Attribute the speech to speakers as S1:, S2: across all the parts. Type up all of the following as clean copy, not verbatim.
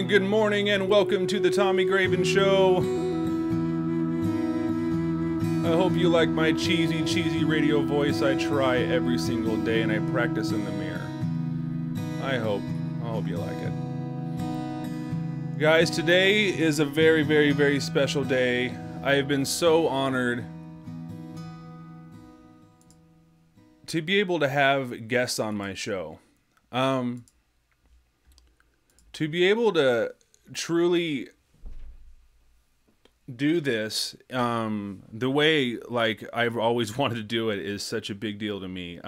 S1: Good morning, and welcome to the Tommy Graven Show. I hope you like my cheesy radio voice. I try every single day, and I practice in the mirror. I hope you like it. Guys, today is a very special day. I have been so honored to be able to have guests on my show. to be able to truly do this the way like I've always wanted to do it is such a big deal to me.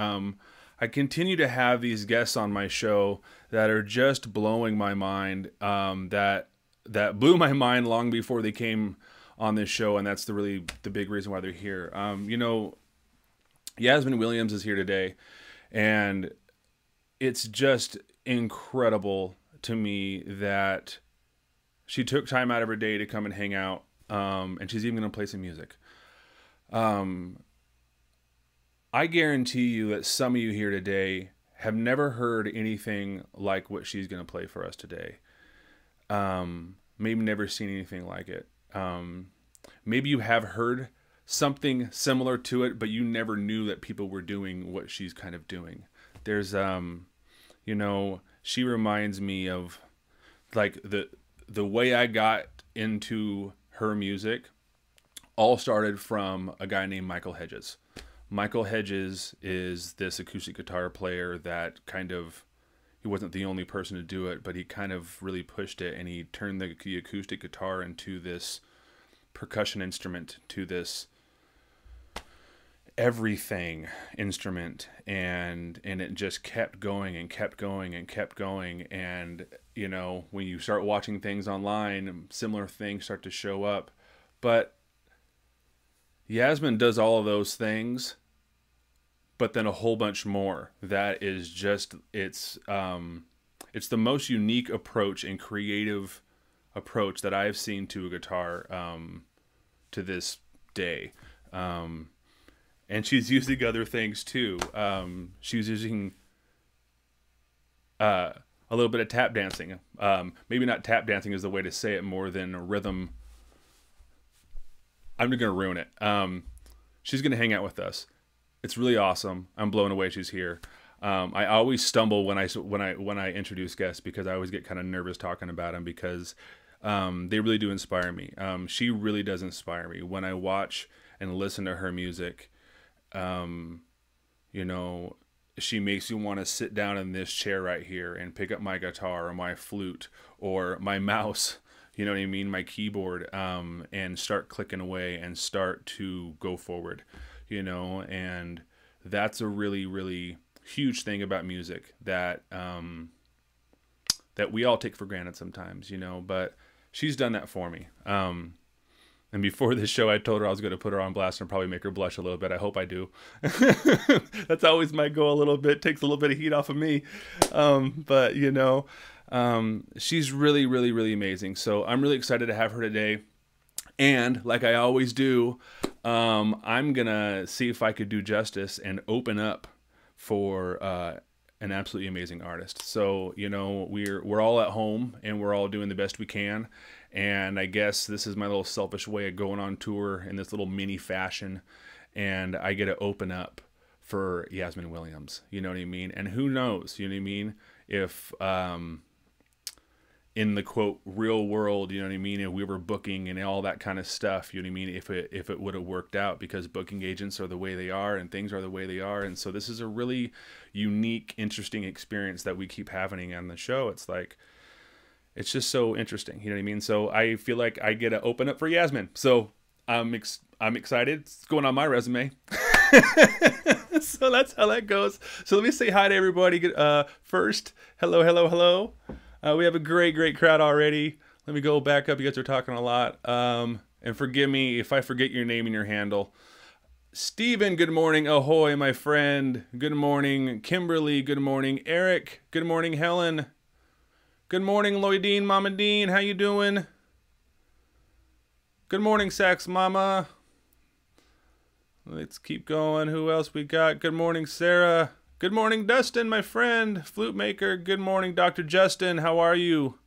S1: I continue to have these guests on my show that are just blowing my mind, that blew my mind long before they came on this show, and that's the big reason why they're here. You know, Yasmin Williams is here today, and it's just incredible to me that she took time out of her day to come and hang out, and she's even going to play some music. I guarantee you that some of you here today have never heard anything like what she's going to play for us today. Maybe never seen anything like it. Maybe you have heard something similar to it, but you never knew that people were doing what she's kind of doing. There's, you know, she reminds me of like the way I got into her music all started from a guy named Michael Hedges. Michael Hedges is this acoustic guitar player that kind of, he wasn't the only person to do it, but he kind of really pushed it, and he turned the acoustic guitar into this percussion instrument, to this everything instrument, and it just kept going and kept going and kept going. And you know, when you start watching things online, similar things start to show up. But Yasmin does all of those things, but then a whole bunch more. That is just, it's the most unique approach and creative approach that I've seen to a guitar to this day. And she's using other things too. She's using a little bit of tap dancing. Maybe not tap dancing is the way to say it, more than a rhythm. I'm just gonna ruin it. She's gonna hang out with us. It's really awesome. I'm blown away she's here. I always stumble when I introduce guests, because I always get kind of nervous talking about them, because they really do inspire me. She really does inspire me when I watch and listen to her music. You know, she makes you want to sit down in this chair right here and pick up my guitar or my flute or my mouse, you know what I mean, my keyboard, and start clicking away and start to go forward, you know. And that's a really, really huge thing about music that that we all take for granted sometimes, you know. But she's done that for me. And before this show, I told her I was going to put her on blast and probably make her blush a little bit. I hope I do. That's always my goal a little bit. Takes a little bit of heat off of me. But, you know, she's really, really, really amazing. So I'm really excited to have her today. And like I always do, I'm going to see if I could do justice and open up for an absolutely amazing artist. So, you know, we're all at home and we're all doing the best we can. And I guess this is my little selfish way of going on tour in this little mini fashion. And I get to open up for Yasmin Williams. You know what I mean? And who knows, you know what I mean? If in the quote real world, you know what I mean, if we were booking and all that kind of stuff, you know what I mean, if it would have worked out, because booking agents are the way they are and things are the way they are. And so this is a really unique, interesting experience that we keep having on the show. It's like, it's just so interesting, you know what I mean? So I feel like I get to open up for Yasmin. So I'm excited. It's going on my resume. So that's how that goes. So let me say hi to everybody. First, hello, hello, hello. We have a great crowd already. Let me go back up. You guys are talking a lot. And forgive me if I forget your name and your handle. Steven, good morning. Ahoy, my friend. Good morning. Kimberly, good morning. Eric, good morning. Helen. Good morning, Lloydine, Mama Dean. How you doing? Good morning, Sax Mama. Let's keep going. Who else we got? Good morning, Sarah. Good morning, Dustin, my friend. Flute maker. Good morning, Dr. Justin. How are you?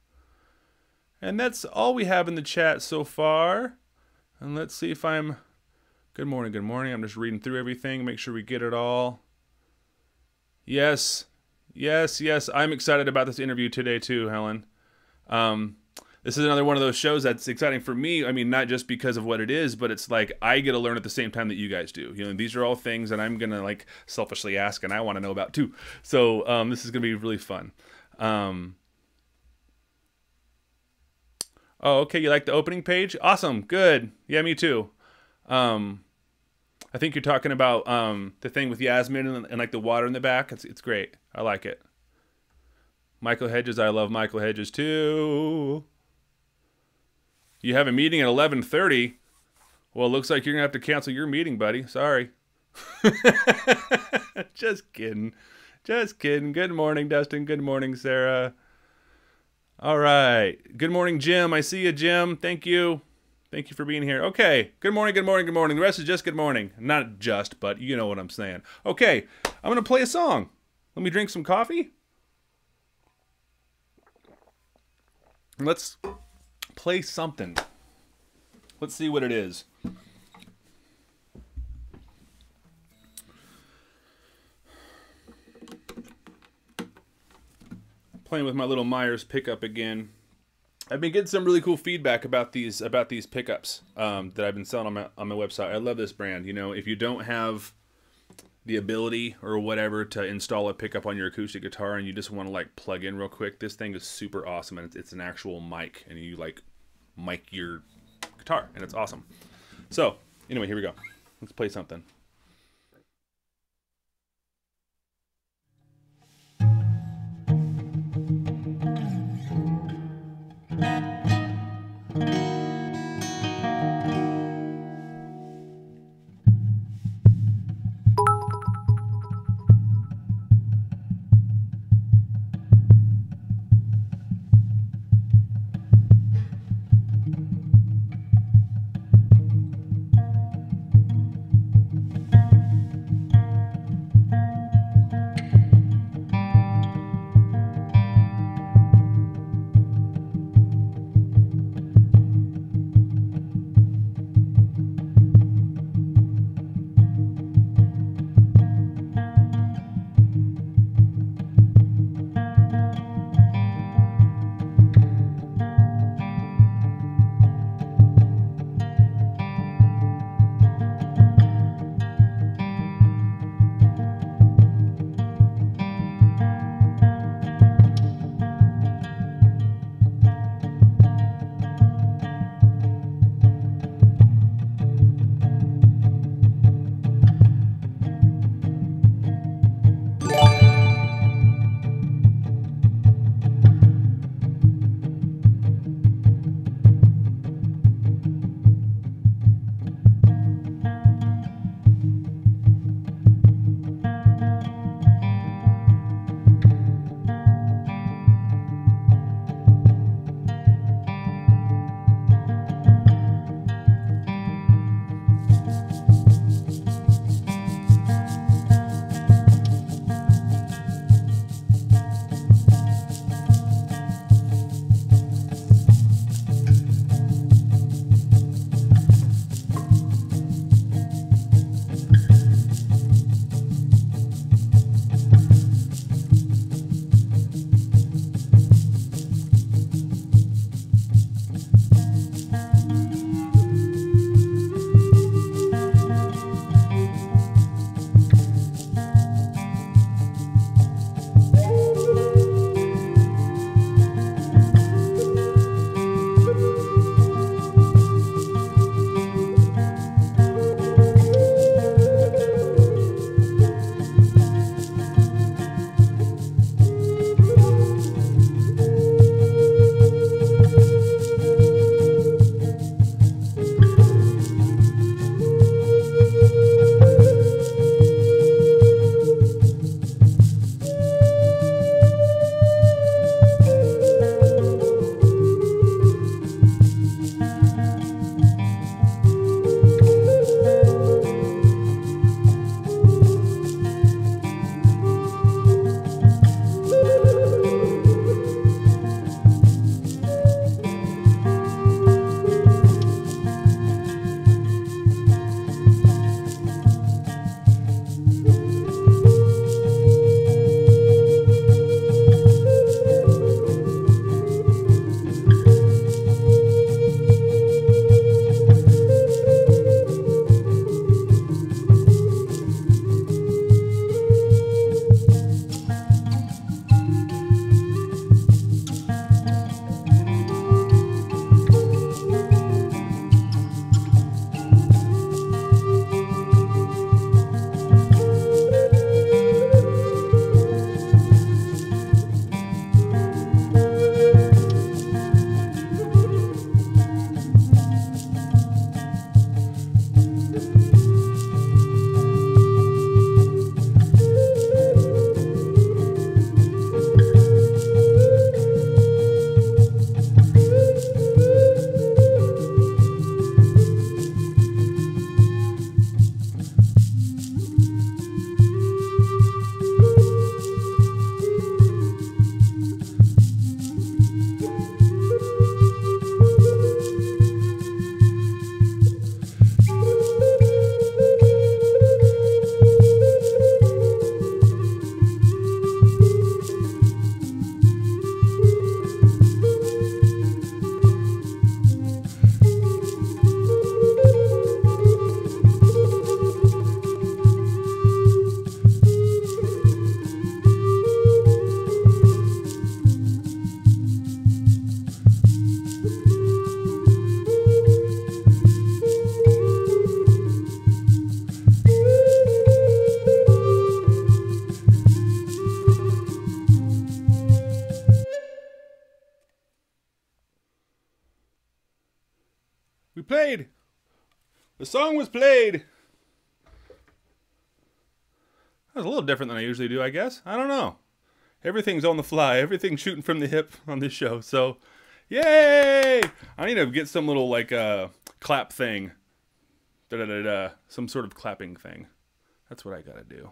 S1: And that's all we have in the chat so far. And let's see if I'm... Good morning, good morning. I'm just reading through everything. Make sure we get it all. Yes. Yes. I'm excited about this interview today too, Helen. This is another one of those shows that's exciting for me. I mean, not just because of what it is, but it's like I get to learn at the same time that you guys do. You know, these are all things that I'm going to like selfishly ask and I want to know about too. So this is going to be really fun. Oh, okay. You like the opening page? Awesome. Good. Yeah, me too. Um, I think you're talking about the thing with Yasmin and like the water in the back. It's great. I like it. Michael Hedges. I love Michael Hedges too. You have a meeting at 11:30. Well, it looks like you're gonna have to cancel your meeting, buddy. Sorry. Just kidding. Just kidding. Good morning, Dustin. Good morning, Sarah. All right. Good morning, Jim. I see you, Jim. Thank you. Thank you for being here. Okay. Good morning, good morning, good morning. The rest is just good morning. Not just, but you know what I'm saying. Okay. I'm going to play a song. Let me drink some coffee. Let's play something. Let's see what it is. Playing with my little Myers pickup again. I've been getting some really cool feedback about these pickups that I've been selling on my website. I love this brand. You know, if you don't have the ability or whatever to install a pickup on your acoustic guitar and you just want to like plug in real quick, this thing is super awesome, and it's an actual mic, and you like mic your guitar, and it's awesome. So anyway, here we go. Let's play something. We played. The song was played. That was a little different than I usually do, I guess. I don't know. Everything's on the fly. Everything's shooting from the hip on this show. So, yay! I need to get some little, like, clap thing. Da-da-da-da. Some sort of clapping thing. That's what I gotta do.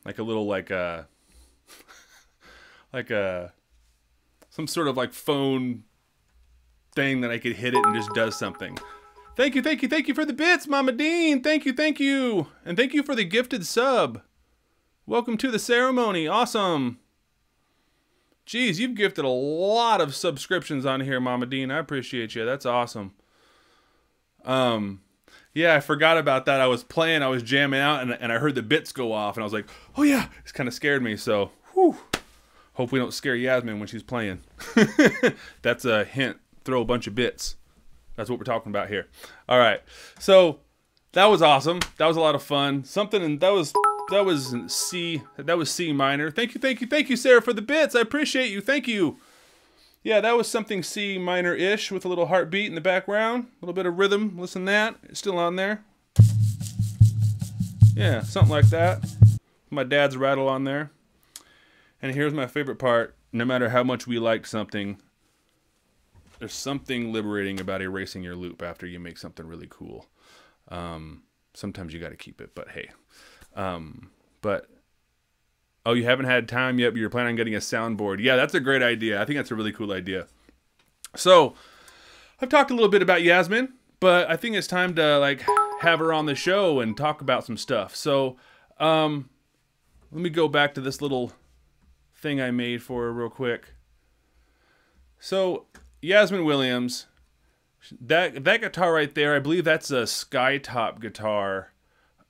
S1: Like a little, like some sort of, like, phone thing that I could hit it and just does something. Thank you for the bits, Mama Dean. Thank you. And thank you for the gifted sub. Welcome to the ceremony. Awesome. Jeez, you've gifted a lot of subscriptions on here, Mama Dean. I appreciate you. That's awesome. Yeah, I forgot about that. I was playing, I was jamming out, and I heard the bits go off, and I was like, oh yeah, it's kind of scared me. So, whew. Hope we don't scare Yasmin when she's playing. That's a hint. Throw a bunch of bits. That's what we're talking about here. All right. So that was awesome. That was a lot of fun. That was C minor. Thank you, Sarah, for the bits. I appreciate you. Thank you. Yeah, that was something C minor-ish with a little heartbeat in the background. A little bit of rhythm. Listen to that. It's still on there. Yeah, something like that. My dad's rattle on there. And here's my favorite part. No matter how much we liked something, there's something liberating about erasing your loop after you make something really cool. Sometimes you got to keep it, but hey. Oh, you haven't had time yet, but you're planning on getting a soundboard. Yeah, that's a great idea. I think that's a really cool idea. So, I've talked a little bit about Yasmin, but I think it's time to like have her on the show and talk about some stuff. So, let me go back to this little thing I made for her real quick. So, Yasmin Williams, that guitar right there, I believe that's a Skytop guitar.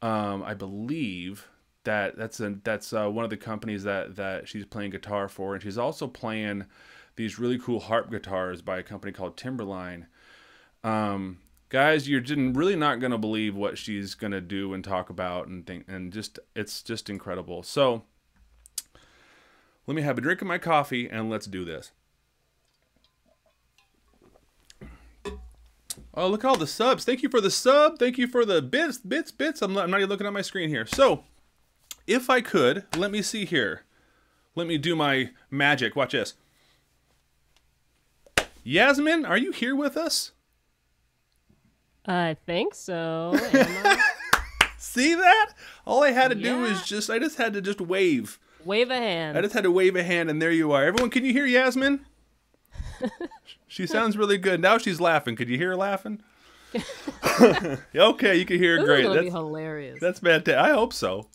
S1: I believe that's one of the companies that she's playing guitar for, and she's also playing these really cool harp guitars by a company called Timberline. Guys, you're really not gonna believe what she's gonna do and talk about it's just incredible. So let me have a drink of my coffee and let's do this. Oh, look at all the subs. Thank you for the sub. Thank you for the bits. I'm not even looking at my screen here. So, if I could, let me see here. Let me do my magic. Watch this. Yasmin, are you here with us?
S2: I think so. Am I?
S1: See that? All I had to do is I just had to just wave.
S2: Wave a hand.
S1: I just had to wave a hand and there you are. Everyone, can you hear Yasmin? She sounds really good. Now she's laughing. Could you hear her laughing? Okay, you can hear her great.
S2: That's be hilarious.
S1: That's fantastic. I hope so.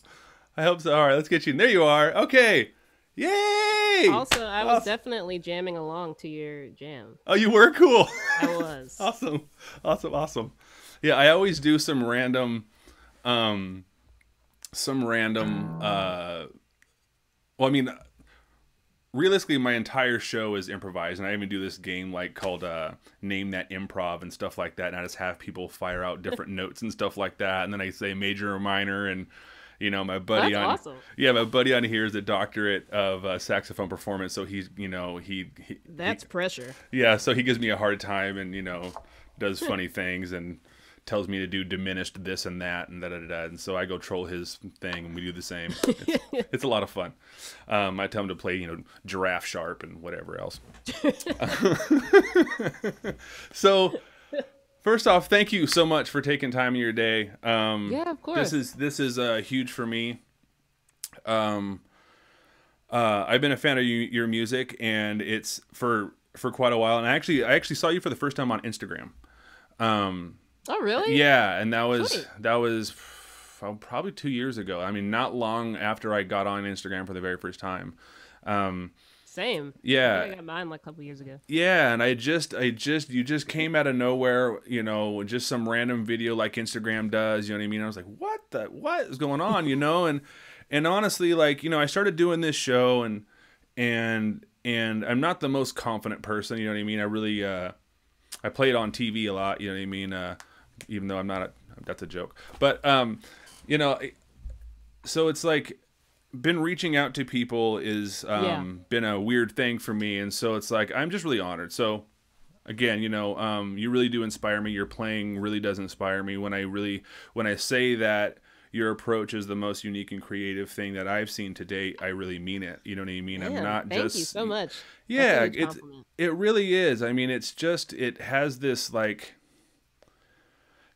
S1: All right, let's get you in. There you are. Okay. Yay!
S2: Also, I was definitely jamming along to your jam.
S1: Oh, you were? Cool.
S2: I was.
S1: Awesome. Yeah, I always do some random well, I mean, realistically, my entire show is improvised, and I even do this game called Name That Improv and stuff like that, and I just have people fire out different notes and stuff like that, and then I say major or minor, and my buddy
S2: awesome.
S1: My buddy on here is a doctorate of saxophone performance, so he's
S2: that's pressure.
S1: Yeah, so he gives me a hard time and does funny things and tells me to do diminished this and that and da-da-da-da. And so I go troll his thing and we do the same. It's a lot of fun. I tell him to play, giraffe sharp and whatever else. So first off, thank you so much for taking time in your day.
S2: Yeah, of course.
S1: This is huge for me. I've been a fan of your music, and it's for quite a while. And I actually saw you for the first time on Instagram.
S2: Oh, really?
S1: Yeah, and that was probably 2 years ago. I mean, not long after I got on Instagram for the very first time.
S2: Same.
S1: Yeah.
S2: I got mine like a couple years ago.
S1: Yeah, and you just came out of nowhere, just some random video like Instagram does, you know what I mean? I was like, what is going on, and honestly, I started doing this show and I'm not the most confident person, you know what I mean? I really, I play it on TV a lot, you know what I mean? Even though I'm not, that's a joke. But, so it's like, been reaching out to people is been a weird thing for me, and so it's like I'm just really honored. So Again, you really do inspire me. Your playing really does inspire me. When I say that your approach is the most unique and creative thing that I've seen to date, I really mean it. You know what I mean? I'm
S2: Man,
S1: not
S2: thank you
S1: just,
S2: so much. That's a
S1: yeah,
S2: huge compliment.
S1: it really is. I mean, it has this like,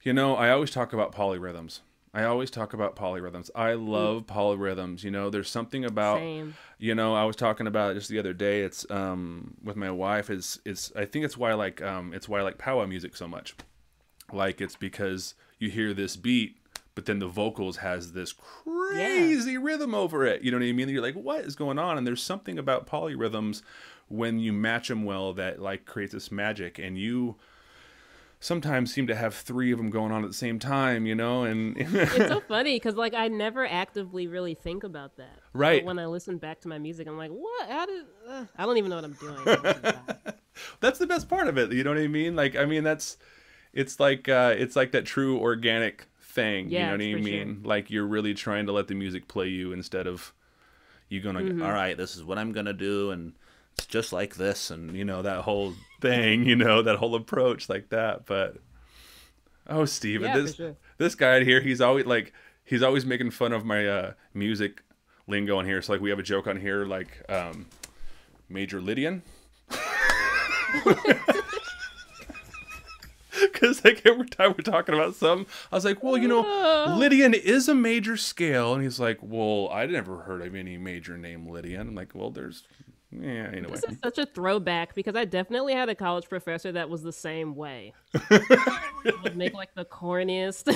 S1: I always talk about polyrhythms. I
S2: Mm,
S1: love polyrhythms. There's something about,
S2: same.
S1: I was talking about it just the other day. It's with my wife. It's I think it's why I like powwow music so much. Like it's because you hear this beat, but then the vocals has this
S2: Yeah.
S1: crazy rhythm over it. You know what I mean? You're like, what is going on? And there's something about polyrhythms when you match them well that like creates this magic, and you sometimes seem to have three of them going on at the same time, and
S2: It's so funny because like I never actively really think about that. But
S1: right.
S2: when I listen back to my music, I'm like, what? How did? I don't even know what I'm doing most of the time.
S1: That's the best part of it. You know what I mean? Like, I mean, it's like that true organic thing. You know
S2: Yeah,
S1: what I
S2: for sure.
S1: mean? Like you're really trying to let the music play you instead of you going, all right, this is what I'm going to do. And it's just like this. And that whole thing, that whole approach like that. But, oh, Steven,
S2: Yeah, for sure.
S1: this guy here, he's always making fun of my, music lingo on here. So like we have a joke on here, like, Major Lydian. Because like every time we're talking about something, I was like, well, Lydian is a major scale. And he's like, well, I never heard of any major named Lydian. I'm like, well, yeah, anyway.
S2: This is such a throwback because I definitely had a college professor that was the same way. Would make like the corniest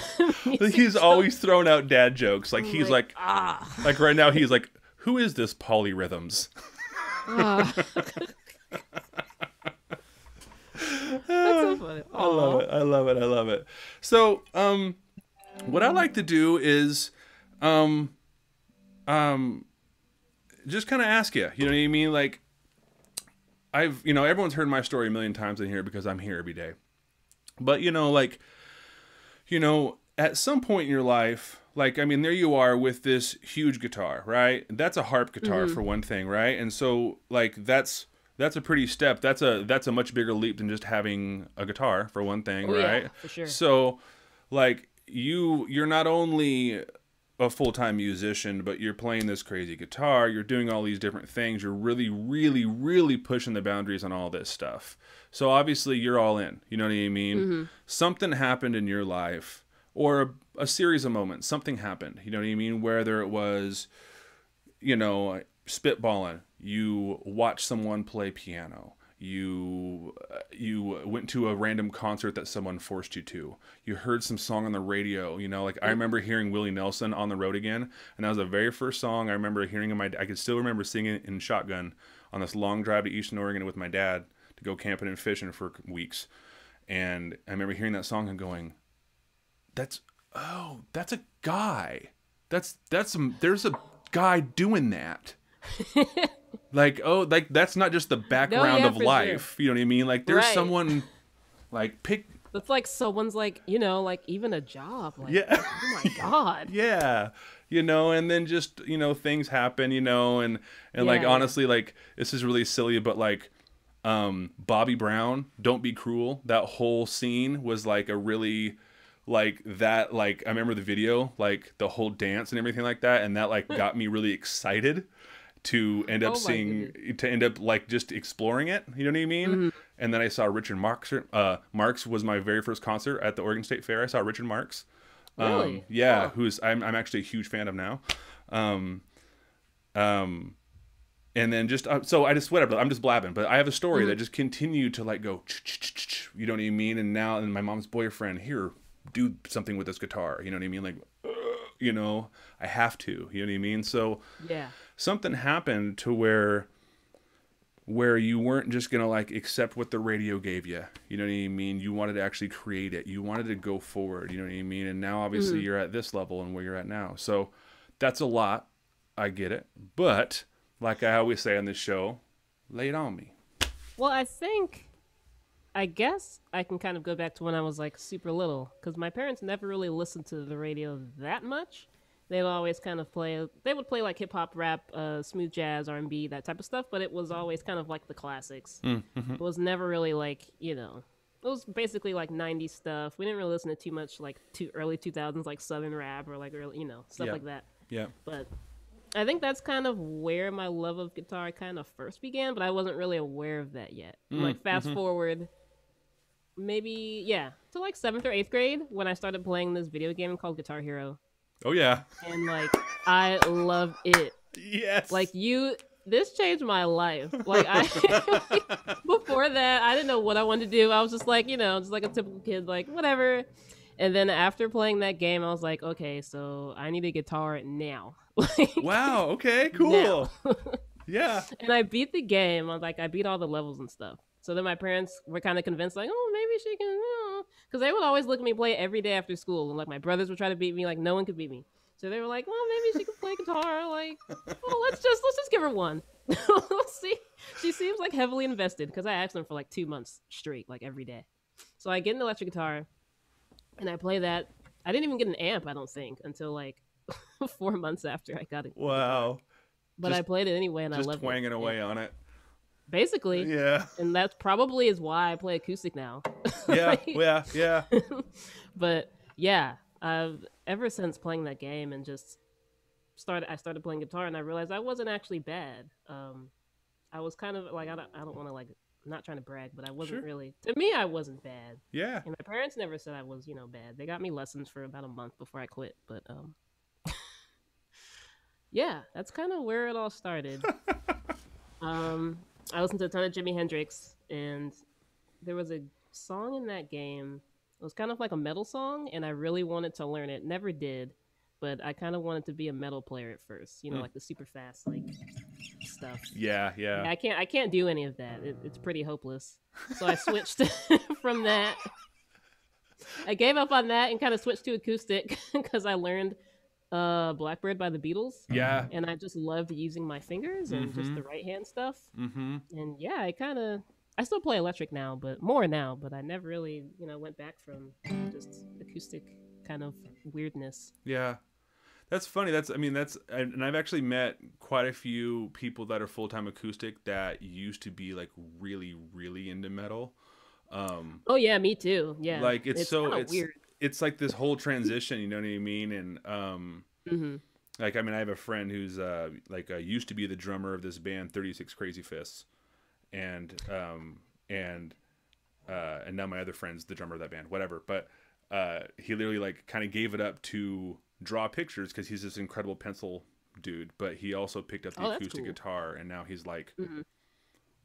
S2: music
S1: He's
S2: joke.
S1: always throwing out dad jokes. Like he's like
S2: ah.
S1: right now he's like, who is this polyrhythms?
S2: Ah. That's so funny.
S1: I love it. I love it. I love it. So, what I like to do is, um, just kind of ask you. You know what I mean? Like, everyone's heard my story a million times in here because I'm here every day. But at some point in your life, like, I mean, there you are with this huge guitar, right? That's a harp guitar for one thing, right? And so, like, that's a pretty step. That's a much bigger leap than just having a guitar for one thing,
S2: Oh
S1: right?
S2: yeah, for sure.
S1: So, like, you're not only a full-time musician, but you're playing this crazy guitar, you're doing all these different things, you're really, really, really pushing the boundaries on all this stuff. So obviously you're all in, you know what I mean? Something happened in your life, or a series of moments, something happened, you know what I mean? Whether it was, spitballing, you watched someone play piano, you went to a random concert that someone forced you to, you heard some song on the radio, like I remember hearing Willie Nelson On the Road Again, and that was the very first song I remember hearing I could still remember singing it in shotgun on this long drive to Eastern Oregon with my dad to go camping and fishing for weeks. And I remember hearing that song and going, that's a guy, there's a guy doing that. Like, oh, like that's not just the background of
S2: for
S1: life.
S2: sure.
S1: You know what I mean? Like there's
S2: Right.
S1: someone like
S2: That's like someone's like, like even a job. Like,
S1: yeah.
S2: oh my God.
S1: Yeah. And then just, things happen, and like
S2: Yeah.
S1: honestly, like this is really silly, but like Bobby Brown, Don't Be Cruel, that whole scene was like a really like that, like I remember the video, like the whole dance and everything like that, and that like got me really excited to end up
S2: Oh my
S1: like just exploring it, you know what I mean? And then I saw Richard Marx. Marx was my very first concert at the Oregon State Fair. I saw Richard Marx.
S2: Really?
S1: Yeah,
S2: Huh.
S1: who's I'm actually a huge fan of now. Um, um, and then just so I just whatever, I'm just blabbing, but I have a story that just continued to like go, you know what I mean? And now, and my mom's boyfriend, here, do something with this guitar, you know what I mean? Like, I have to, you know what I mean? So
S2: Yeah.
S1: something happened to where you weren't just gonna like accept what the radio gave you, you know what I mean? You wanted to actually create it, you wanted to go forward, you know what I mean? And now obviously you're at this level and where you're at now, so that's a lot. I get it, but like I always say on this show, lay it on me.
S2: Well, I guess I can kind of go back to when I was like super little because my parents never really listened to the radio that much. They'd always kind of play. They would play like hip hop, rap, smooth jazz, R&B, that type of stuff. But it was always kind of like the classics.
S1: Mm-hmm.
S2: It was never really like It was basically like '90s stuff. We didn't really listen to too much like too early 2000s like Southern rap or like early stuff
S1: Yeah.
S2: like that.
S1: Yeah.
S2: But I think that's kind of where my love of guitar kind of first began. But I wasn't really aware of that yet. Like fast forward, maybe to like 7th or 8th grade when I started playing this video game called Guitar Hero.
S1: Oh yeah.
S2: And like I love it.
S1: Yes.
S2: Like this changed my life. Like before that, I didn't know what I wanted to do. I was just like, just like a typical kid, like whatever. And then after playing that game, I was like, okay, so I need a guitar now. Like,
S1: wow. Okay. Cool. Yeah.
S2: And I beat the game. I beat all the levels and stuff. So then my parents were kind of convinced, like, oh, maybe she can, because they would always look at me play every day after school, and like my brothers would try to beat me, like no one could beat me. So they were like, well, maybe she can play guitar. Like, oh, let's just give her one. See, she seems like heavily invested because I asked them for like 2 months straight, like every day. So I get an electric guitar, and I play that. I didn't even get an amp, I don't think, until like 4 months after I got it.
S1: Wow.
S2: But I played it anyway, and I loved it.
S1: Just twanging away on it.
S2: Basically.
S1: Yeah.
S2: And that's probably is why I play acoustic now.
S1: Yeah. Yeah.
S2: But yeah, I've ever since playing that game and I started playing guitar, and I realized I wasn't actually bad. I was kind of like, I don't want to like, I'm not trying to brag, but I wasn't really, to me, I wasn't bad.
S1: Yeah.
S2: And my parents never said I was, bad. They got me lessons for about a month before I quit. But yeah, that's kind of where it all started. I listened to a ton of Jimi Hendrix, and there was a song in that game. It was kind of like a metal song, and I really wanted to learn it. Never did, but I kind of wanted to be a metal player at first. Like the super fast like stuff.
S1: Yeah.
S2: I can't do any of that. It's pretty hopeless. So I switched from that. I gave up on that and kind of switched to acoustic because I learned Blackbird by the Beatles.
S1: Yeah.
S2: And I just loved using my fingers and just the right hand stuff. Mm-hmm. And yeah, I still play electric now, but more now, but I never really, went back from just acoustic kind of weirdness.
S1: Yeah. That's funny. And I've actually met quite a few people that are full-time acoustic that used to be like really, really into metal.
S2: Oh yeah, me too. Yeah.
S1: Like it's
S2: weird.
S1: It's like this whole transition, you know what I mean? And like I have a friend who's used to be the drummer of this band 36 Crazy Fists, and now my other friend's the drummer of that band, whatever. But he literally like kind of gave it up to draw pictures because he's this incredible pencil dude, but he also picked up the acoustic guitar, and now he's like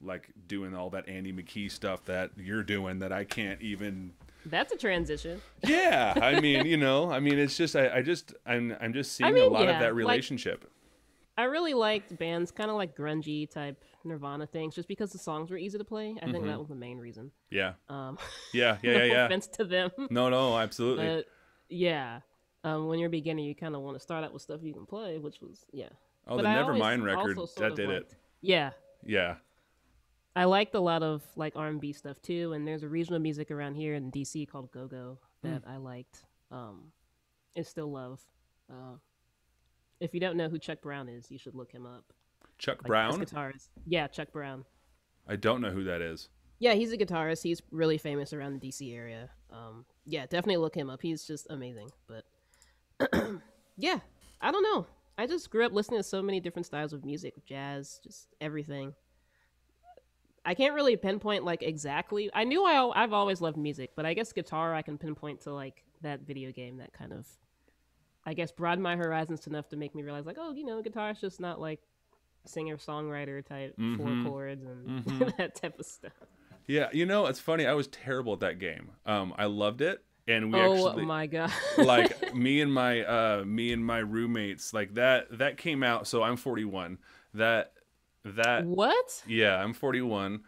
S1: like doing all that Andy McKee stuff that you're doing that I can't even.
S2: That's a transition.
S1: Yeah, it's just I'm just seeing a lot of that relationship.
S2: Like, I really liked bands kind of like grungy type Nirvana things, just because the songs were easy to play. I think that was the main reason.
S1: Yeah.
S2: No
S1: yeah.
S2: offense to them.
S1: No, absolutely.
S2: But yeah, when you're a beginner, you kind of want to start out with stuff you can play, which was
S1: Oh,
S2: but
S1: the Nevermind record that did it.
S2: Yeah.
S1: Yeah.
S2: I liked a lot of like R&B stuff too, and there's a regional music around here in DC called Go-Go that I liked. And still love. If you don't know who Chuck Brown is, you should look him up.
S1: Chuck Brown?
S2: Guitarist. Yeah, Chuck Brown.
S1: I don't know who that is.
S2: Yeah, he's a guitarist. He's really famous around the DC area. Yeah, definitely look him up. He's just amazing. But yeah, I don't know. I just grew up listening to so many different styles of music, jazz, just everything. I can't really pinpoint like exactly. I knew I've always loved music, but I guess guitar I can pinpoint to like that video game that kind of, I guess, broadened my horizons enough to make me realize like, oh, guitar is just not like singer-songwriter type 4 chords and that type of stuff.
S1: Yeah, it's funny. I was terrible at that game. I loved it, and we
S2: oh my god,
S1: like me and my roommates, like that came out. So I'm 41. That
S2: what?
S1: Yeah, I'm 41.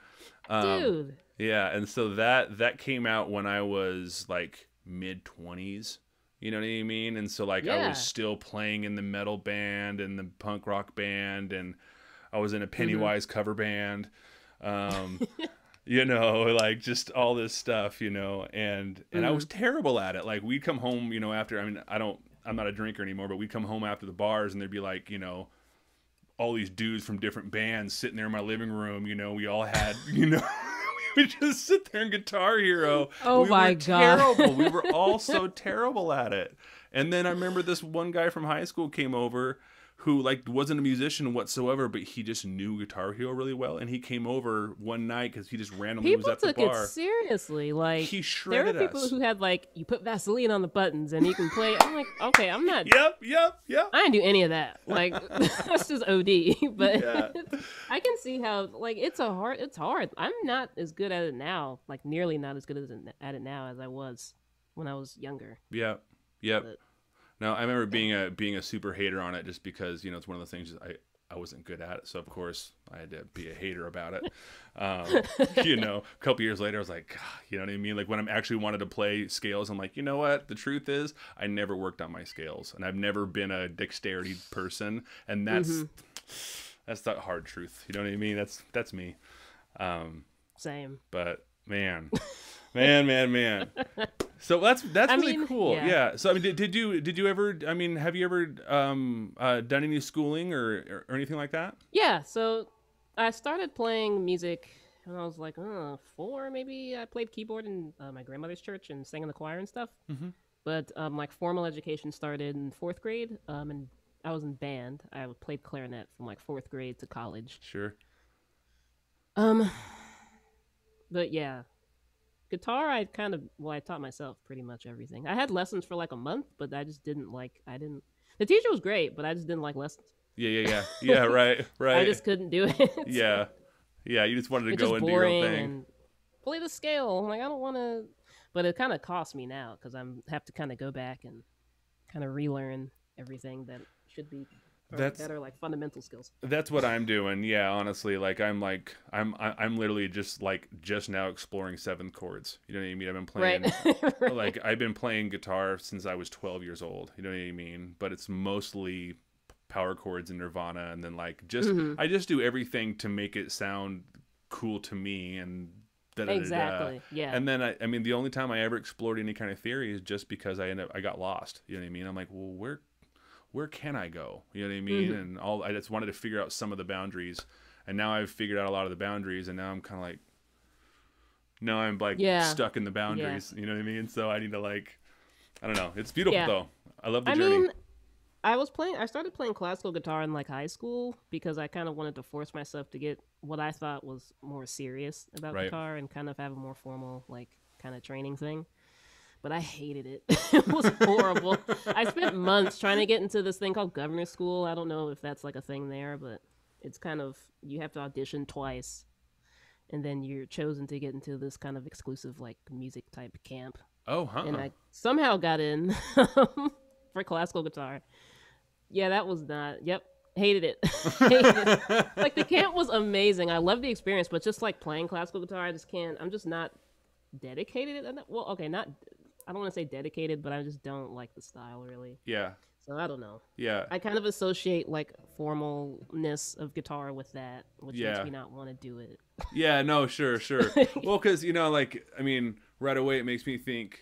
S2: Dude.
S1: Yeah, and so that came out when I was like mid-20s. You know what I mean? And so like I was still playing in the metal band and the punk rock band, and I was in a Pennywise cover band. Like just all this stuff, and I was terrible at it. Like we'd come home, after, I I'm not a drinker anymore, but we'd come home after the bars and there'd be like, all these dudes from different bands sitting there in my living room. We all had, we would just sit there and Guitar Hero.
S2: Oh
S1: we
S2: my
S1: were
S2: God.
S1: terrible. We were all so terrible at it. And then I remember this one guy from high school came over who like wasn't a musician whatsoever, but he just knew Guitar Hero really well. And he came over one night because he just randomly was at the bar.
S2: People took it seriously. Like,
S1: he shredded
S2: there are people
S1: us.
S2: who had like, you put Vaseline on the buttons and you can play. I'm like, okay, I'm not.
S1: Yep.
S2: I didn't do any of that. Like, that's just OD. But
S1: Yeah.
S2: I can see how like it's hard. I'm not as good at it now. Like, nearly not as good at it now as I was when I was younger.
S1: Yep. But, no, I remember being a super hater on it just because, it's one of those things I wasn't good at it. So, of course, I had to be a hater about it. A couple years later, I was like, God, you know what I mean? Like when I actually wanted to play scales, I'm like, you know what? The truth is I never worked on my scales and I've never been a dexterity person. And that's the hard truth. You know what I mean? That's me.
S2: Same.
S1: But man. So that's really cool. Yeah. So I mean, did you ever? I mean, have you ever done any schooling or anything like that?
S2: Yeah. So I started playing music when I was like 4, maybe. I played keyboard in my grandmother's church and sang in the choir and stuff. Mm-hmm. But like formal education started in 4th grade. And I was in band. I played clarinet from like 4th grade to college.
S1: Sure.
S2: But yeah. Guitar, I taught myself pretty much everything. I had lessons for like a month, but I just didn't the teacher was great, but I just didn't like lessons.
S1: Yeah, right.
S2: I just couldn't do it.
S1: Yeah, you just wanted to go and do your own thing.
S2: And play the scale. I'm like, I don't want to, but it kind of costs me now because I have to kind of go back and kind of relearn everything that should be that are like fundamental skills.
S1: That's what I'm doing. Yeah, honestly, I'm literally just now exploring 7th chords. You know what I mean? I've been playing
S2: right.
S1: like I've been playing guitar since I was 12 years old. You know what I mean? But it's mostly power chords and Nirvana, and then I just do everything to make it sound cool to me and.
S2: Exactly. Yeah.
S1: And then I mean, the only time I ever explored any kind of theory is just because I got lost. You know what I mean? I'm like, well, where can I go? You know what I mean? And I just wanted to figure out some of the boundaries, and now I've figured out a lot of the boundaries, and now I'm kind of like, stuck in the boundaries. You know what I mean? So I need to I don't know. It's beautiful though. I love the journey.
S2: Mean, I started playing classical guitar in like high school because I kind of wanted to force myself to get what I thought was more serious about guitar and kind of have a more formal kind of training thing. But I hated it. It was horrible. I spent months trying to get into this thing called governor's school. I don't know if that's like a thing there, but it's kind of, you have to audition twice, and then you're chosen to get into this kind of exclusive music type camp.
S1: Oh, huh.
S2: And I somehow got in for classical guitar. Yeah, that was not. Yep, hated it. Hated it. The camp was amazing. I loved the experience, but just playing classical guitar, I just can't. I'm just not dedicated. Well, okay, not. I don't want to say dedicated, but I just don't like the style really. Yeah. So I don't know. Yeah. I kind of associate formalness of guitar with that, which makes me not want to do it.
S1: Yeah, no, sure. Well, because, I mean, right away it makes me think,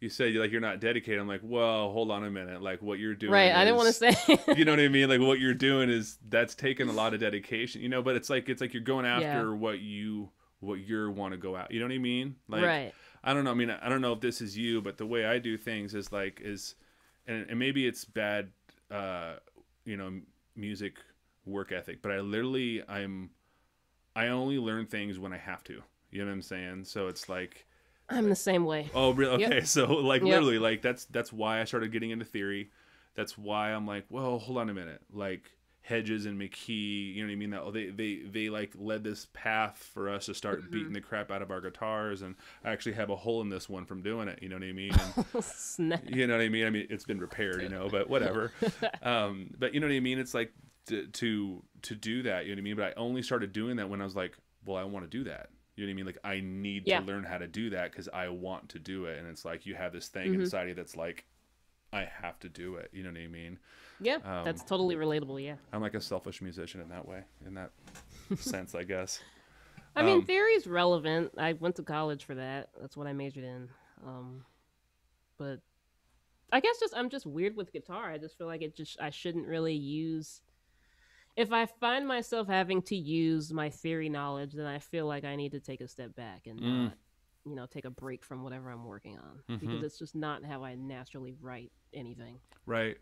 S1: you said you're not dedicated. I'm like, well, hold on a minute. What you're doing.
S2: Right. I didn't want to say.
S1: You know what I mean? What you're doing that's taking a lot of dedication, but it's like you're going after what you want to go out. You know what I mean?
S2: Right.
S1: I don't know. I mean, I don't know if this is you, but the way I do things is and maybe it's bad, music work ethic, but I only learn things when I have to. You know what I'm saying? So it's
S2: I'm the same way.
S1: Oh, really? Okay.
S2: Yep.
S1: So literally, that's why I started getting into theory. That's why I'm like, well, hold on a minute. Hedges and McKee, you know what I mean? That they led this path for us to start beating the crap out of our guitars, and I actually have a hole in this one from doing it. You know what I mean? And,
S2: Snap.
S1: You know what I mean? I mean, it's been repaired, but whatever. But you know what I mean? It's to do that. You know what I mean? But I only started doing that when I was like, well, I want to do that. You know what I mean? I need to learn how to do that because I want to do it, and it's you have this thing inside you that's I have to do it. You know what I mean?
S2: Yeah, that's totally relatable. Yeah,
S1: I'm a selfish musician in that way, in that sense, I guess.
S2: I mean, theory is relevant. I went to college for that. That's what I majored in. But I guess just I'm just weird with guitar. I just feel like I shouldn't really use. If I find myself having to use my theory knowledge, then I feel like I need to take a step back and
S1: Mm,
S2: not, take a break from whatever I'm working on,
S1: mm-hmm.
S2: because it's just not how I naturally write anything.
S1: Right.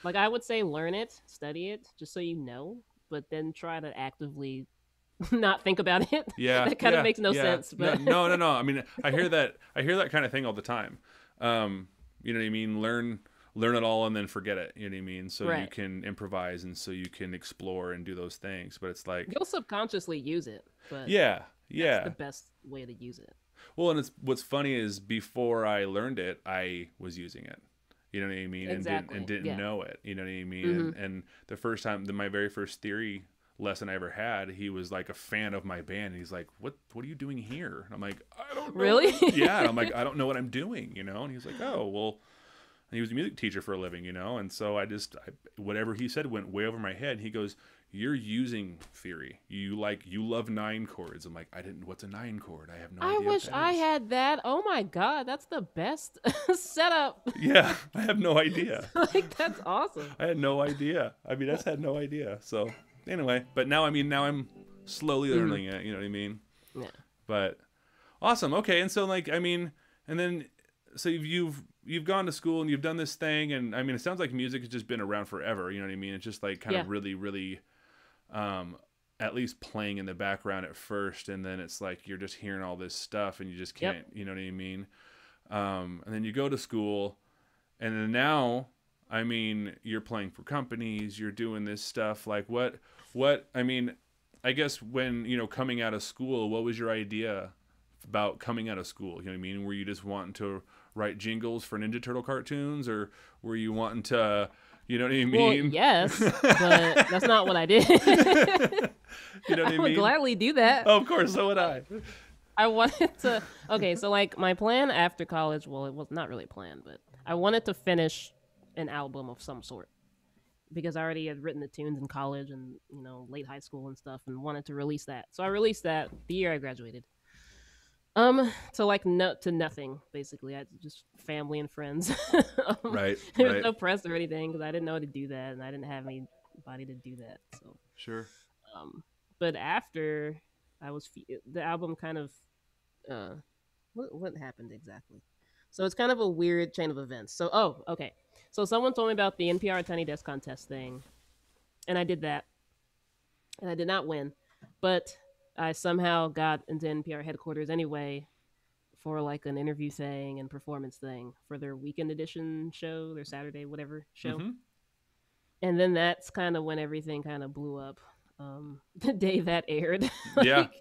S2: Like I would say learn it, study it, just so you know, but then try to actively not think about it.
S1: Yeah,
S2: That kind of
S1: yeah,
S2: makes no
S1: yeah.
S2: sense,
S1: No,
S2: but
S1: no, no, no. I mean, I hear that. I hear that kind of thing all the time. You know what I mean? Learn it all and then forget it. You know what I mean? So you
S2: right.
S1: can improvise and so you can explore and do those things. But it's like,
S2: You'll subconsciously use it, but
S1: yeah,
S2: that's the
S1: yeah.
S2: best way to use it.
S1: Well, and it's what's funny is before I learned it, I was using it. You know what I mean? And
S2: Exactly.
S1: didn't
S2: Yeah.
S1: know it. You know what I mean?
S2: Hmm.
S1: And the first time, my very first theory lesson I ever had, he was like a fan of my band. And he's like, what are you doing here? And I'm like, I don't know.
S2: Really?
S1: Yeah. And I'm like, I don't know what I'm doing, you know? And he's like, oh, well, and he was a music teacher for a living, you know? And so whatever he said went way over my head. He goes, you're using theory. You love 9 chords. I'm like, what's a 9 chord? I have no
S2: I
S1: idea what
S2: wish
S1: that
S2: I
S1: is.
S2: had that. Oh my god, that's the best setup.
S1: Yeah, I have no idea.
S2: Like that's awesome.
S1: I had no idea. I mean, I just had no idea. So anyway, but now I'm slowly learning it. You know what I mean?
S2: Yeah.
S1: But awesome. Okay, and so like I mean, and then so you've gone to school and you've done this thing, and I mean, it sounds like music has just been around forever. You know what I mean? It's just like kind
S2: Yeah.
S1: of really, really, at least playing in the background at first, and then it's like you're just hearing all this stuff, and you just can't.
S2: Yep.
S1: You know what I mean? And then you go to school, and then now, I mean, you're playing for companies, you're doing this stuff. Like what? I mean, I guess when coming out of school, what was your idea about coming out of school? You know what I mean? Were you just wanting to write jingles for Ninja Turtle cartoons, or were you wanting to, you know what I
S2: Well,
S1: mean?
S2: yes, but that's not what I did.
S1: You know what
S2: I
S1: I
S2: would
S1: mean?
S2: gladly do that.
S1: Oh, of course, so would I.
S2: I wanted to. Okay, so like my plan after college, well, it was not really a plan, but I wanted to finish an album of some sort because I already had written the tunes in college and late high school and stuff, and wanted to release that. So I released that the year I graduated. To like to nothing basically. I just family and friends.
S1: Right,
S2: There was
S1: right.
S2: no press or anything because I didn't know how to do that, and I didn't have anybody to do that. So,
S1: Sure.
S2: but after the album kind of, what happened exactly? So it's kind of a weird chain of events. So okay. So someone told me about the NPR Tiny Desk Contest thing, and I did that, and I did not win, but I somehow got into NPR headquarters anyway for like an interview thing and performance thing for their weekend edition show, their Saturday whatever show.
S1: Mm-hmm.
S2: And then that's kind of when everything kind of blew up. The day that aired.
S1: Yeah.
S2: Like,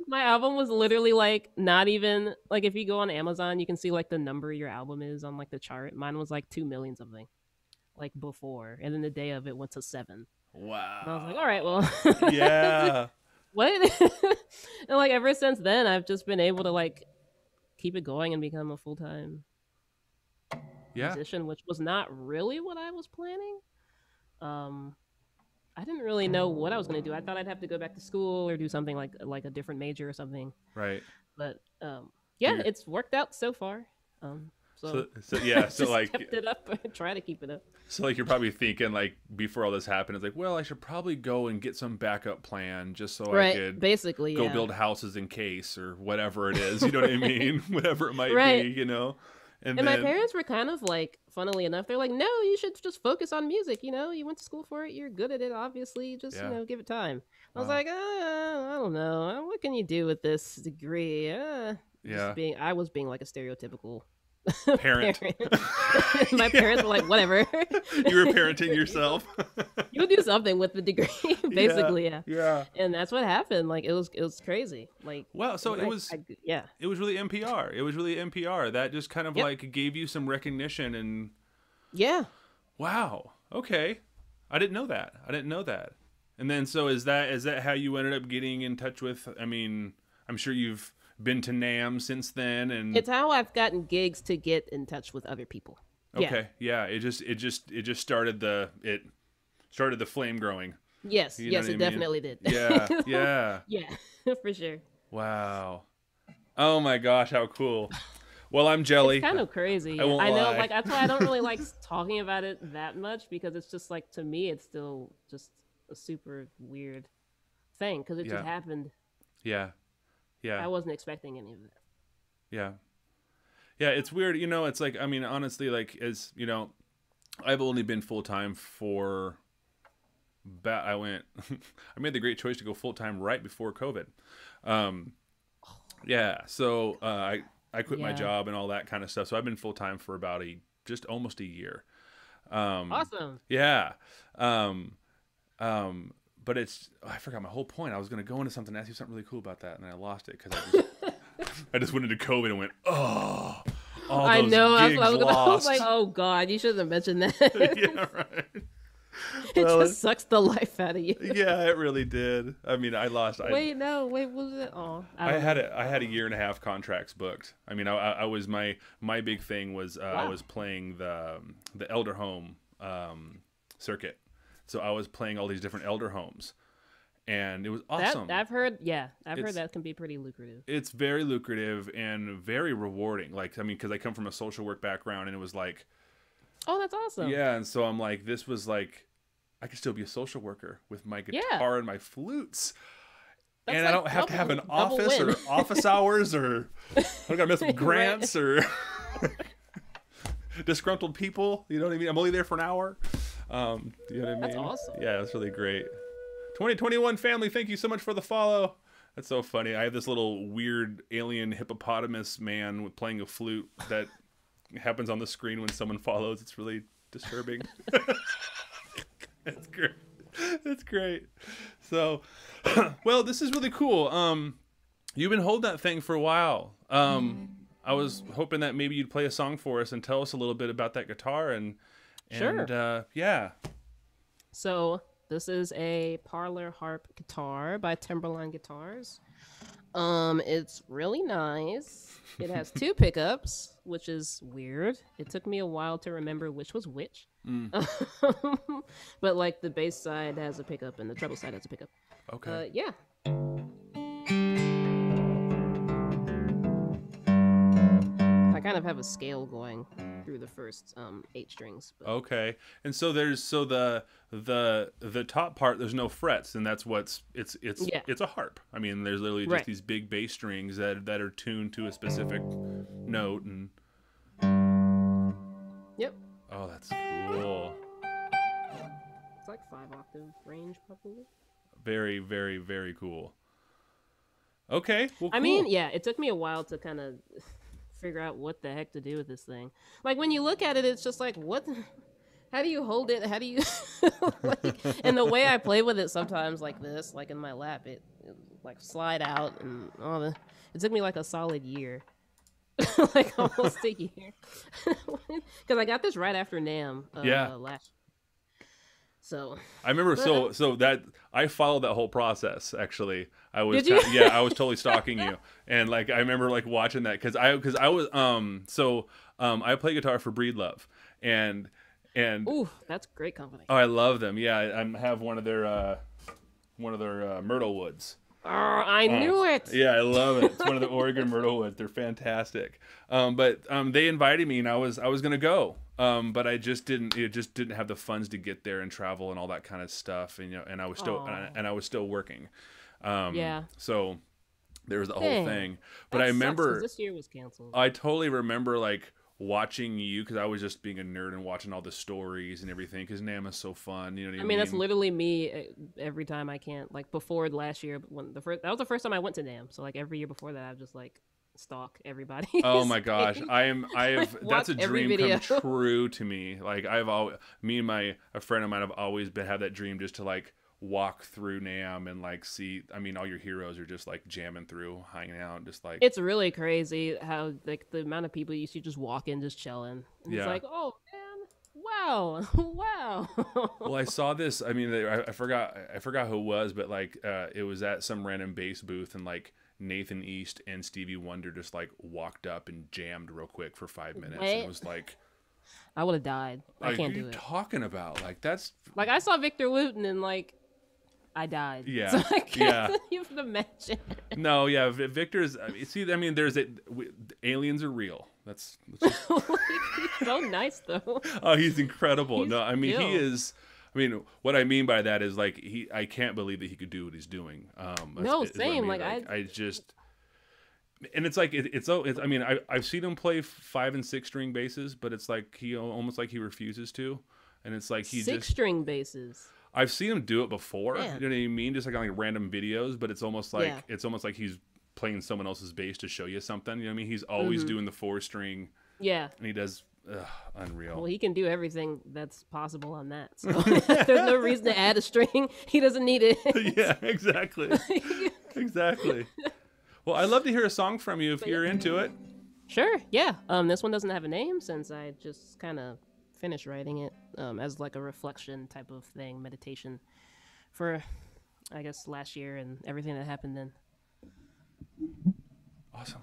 S2: my album was literally like not even like if you go on Amazon, you can see like the number your album is on like the chart. Mine was like 2 million something, like before, and then the day of it went to 7.
S1: Wow.
S2: And I was like, all right, well,
S1: Yeah.
S2: what? And like ever since then, I've just been able to like keep it going and become a full-time
S1: Yeah.
S2: musician, which was not really what I was planning. I didn't really know what I was going to do. I thought I'd have to go back to school or do something like a different major or something.
S1: Right.
S2: But yeah,
S1: You're-
S2: it's worked out so far.
S1: So yeah, so
S2: just
S1: like
S2: kept it up. Try to keep it up.
S1: so like you're probably thinking like before all this happened, it's like, well, I should probably go and get some backup plan just so I
S2: Right,
S1: could
S2: basically,
S1: go
S2: yeah.
S1: build houses in case or whatever it is. You know what I mean? Whatever it might
S2: Right.
S1: be, you know.
S2: And my parents were kind of like, funnily enough, they're like, no, you should just focus on music. You went to school for it. You're good at it, obviously. Just,
S1: Yeah.
S2: Give it time. I was
S1: Wow.
S2: like, I don't know. What can you do with this degree?
S1: Yeah.
S2: I was being like a stereotypical
S1: Parent.
S2: My parents were like, whatever.
S1: You were parenting yourself.
S2: You do something with the degree, basically, yeah.
S1: Yeah.
S2: And that's what happened. Like, it was crazy. Like,
S1: Well, so it was
S2: yeah.
S1: it was really NPR. It was really NPR that just kind of
S2: Yep.
S1: like gave you some recognition and
S2: Yeah.
S1: wow. Okay. I didn't know that. And then so is that how you ended up getting in touch with, I mean, I'm sure you've been to NAMM since then and
S2: It's how I've gotten gigs to get in touch with other people.
S1: okay. Yeah. It just started the flame growing.
S2: Yes.
S1: You know
S2: Yes,
S1: what I
S2: it
S1: mean?
S2: definitely did.
S1: Yeah. Yeah.
S2: Yeah, for sure.
S1: Wow. Oh my gosh, how cool. Well, I'm jelly.
S2: It's kind of crazy.
S1: I won't
S2: I know,
S1: lie.
S2: like that's why I don't really like talking about it that much because it's just like to me, it's still just a super weird thing because it
S1: Yeah.
S2: just happened.
S1: Yeah. Yeah.
S2: I wasn't expecting any of it.
S1: Yeah. Yeah, it's weird. You know, it's like, I mean, honestly, like, as you know, I've only been full time for. I went. I made the great choice to go full time right before COVID. Yeah, so I quit my
S2: Yeah.
S1: job and all that kind of stuff. So I've been full time for about just almost a year.
S2: Awesome.
S1: Yeah. Um, but I forgot my whole point. I was going to go into something, ask you something really cool about that, and then I lost it because I just went into COVID and went, oh, all
S2: I
S1: those
S2: know.
S1: gigs
S2: I was
S1: lost.
S2: like, oh God, you shouldn't have mentioned that.
S1: Yeah, right.
S2: It
S1: Well,
S2: just sucks the life out of you.
S1: yeah, it really did. I mean, I lost.
S2: Wait, what was it? Oh,
S1: I had a year and a half contracts booked. I mean, I was my big thing was I
S2: Wow.
S1: was playing the elder home circuit, so I was playing all these different elder homes, and it was awesome.
S2: I've heard. Yeah, I've
S1: It's-
S2: heard that can be pretty lucrative.
S1: It's very lucrative and very rewarding. Like, I mean, because I come from a social work background, and it was like,
S2: Oh, that's awesome.
S1: yeah, and so I'm like, this was like, I could still be a social worker with my guitar
S2: Yeah.
S1: and my flutes.
S2: That's
S1: And I
S2: like
S1: don't have to have an
S2: double
S1: office
S2: win.
S1: or office hours or I don't gotta mess with grants or disgruntled people. You know what I mean? I'm only there for an hour. You know what I mean?
S2: That's awesome.
S1: Yeah, that's really great. 2021 family, thank you so much for the follow. That's so funny. I have this little weird alien hippopotamus man with playing a flute that happens on the screen when someone follows. It's really disturbing. That's great. That's great. So, well, this is really cool. You've been holding that thing for a while. I was hoping that maybe you'd play a song for us and tell us a little bit about that guitar and
S2: Sure.
S1: yeah.
S2: So this is a parlor harp guitar by Timberline Guitars. It's really nice. It has two pickups, which is weird. It took me a while to remember which was which. But like the bass side has a pickup and the treble side has a pickup.
S1: Okay.
S2: Yeah. I kind of have a scale going through the first 8 strings. But
S1: Okay. And so there's the top part there's no frets and that's it's
S2: Yeah.
S1: it's a harp. I mean, there's literally just
S2: Right.
S1: these big bass strings that are tuned to a specific note and
S2: Yep.
S1: oh, that's cool.
S2: It's like 5-octave range, probably.
S1: Very, very, very cool. Okay. Well,
S2: I
S1: cool.
S2: mean, yeah, it took me a while to kind of figure out what the heck to do with this thing. Like when you look at it, it's just like, what? How do you hold it? How do you? Like, and the way I play with it sometimes, like this, like in my lap, it like slide out and all the. It took me like a solid year, like almost a year, because I got this right after NAMM.
S1: Yeah.
S2: Last. So
S1: I remember
S2: But-
S1: so that I followed that whole process actually. I was
S2: Did you?
S1: yeah, I was totally stalking you. And like I remember like watching that cuz I was I play guitar for Breedlove and
S2: ooh, that's great company.
S1: oh, I love them. Yeah, I have one of their myrtle woods.
S2: I knew it.
S1: Yeah, I love it. It's one of the Oregon myrtle woods. They're fantastic. But they invited me and I was going to go. But I just didn't have the funds to get there and travel and all that kind of stuff. And, you know, and I was still,
S2: Aw.
S1: and I was still working.
S2: Yeah.
S1: So there was the whole
S2: Dang.
S1: thing, but
S2: That
S1: I
S2: sucks 'cause
S1: remember,
S2: this year was canceled.
S1: I totally remember like watching you cause I was just being a nerd and watching all the stories and everything. Cause NAMM is so fun. You know what I mean?
S2: I mean, that's literally me every time I can't. Like before last year, when that was the first time I went to NAMM. So like every year before that, I've just like stalk everybody.
S1: Oh my gosh, that's
S2: watch
S1: a
S2: every
S1: dream
S2: video.
S1: come true to me. Like me and a friend of mine have always had that dream just to like walk through NAMM and like see. I mean, all your heroes are just like jamming through, hanging out, just like
S2: It's really crazy how like the amount of people you see just walking, just chilling. And
S1: Yeah.
S2: It's like, oh man, wow, wow.
S1: Well, I saw this. I mean, I forgot who it was, but like it was at some random bass booth, and like Nathan East and Stevie Wonder just like walked up and jammed real quick for 5 minutes. And it
S2: What?
S1: was like,
S2: I would have died. I
S1: like,
S2: can't
S1: what are
S2: do
S1: you
S2: it.
S1: talking about? Like that's
S2: Like I saw Victor Wooten and like I died.
S1: Yeah,
S2: So I can't
S1: yeah.
S2: even imagine.
S1: no, yeah. Victor's. See, I mean, aliens are real. That's just
S2: He's so nice though.
S1: oh, he's incredible.
S2: He's
S1: No, I mean he
S2: chill.
S1: is. I mean, what I mean by that is like I can't believe that he could do what he's doing.
S2: No,
S1: is what I
S2: same.
S1: mean.
S2: Like
S1: I just, and it's like it's. I mean, I've seen him play 5 and 6 string basses, but it's like he almost like he refuses to, and it's like he
S2: six
S1: just.
S2: string basses.
S1: I've seen him do it before.
S2: Man.
S1: You know what I mean? Just like on like random videos, but it's almost like
S2: Yeah.
S1: he's playing someone else's bass to show you something. You know what I mean? He's always doing the 4 string,
S2: Yeah.
S1: and he does unreal.
S2: Well, he can do everything that's possible on that. So there's no reason to add a string. He doesn't need it.
S1: Yeah, exactly. Exactly. Well, I'd love to hear a song from you if you're into it.
S2: Sure. Yeah. This one doesn't have a name since I just kind of finished writing it as like a reflection type of thing, meditation for, I guess, last year and everything that happened then.
S1: Awesome.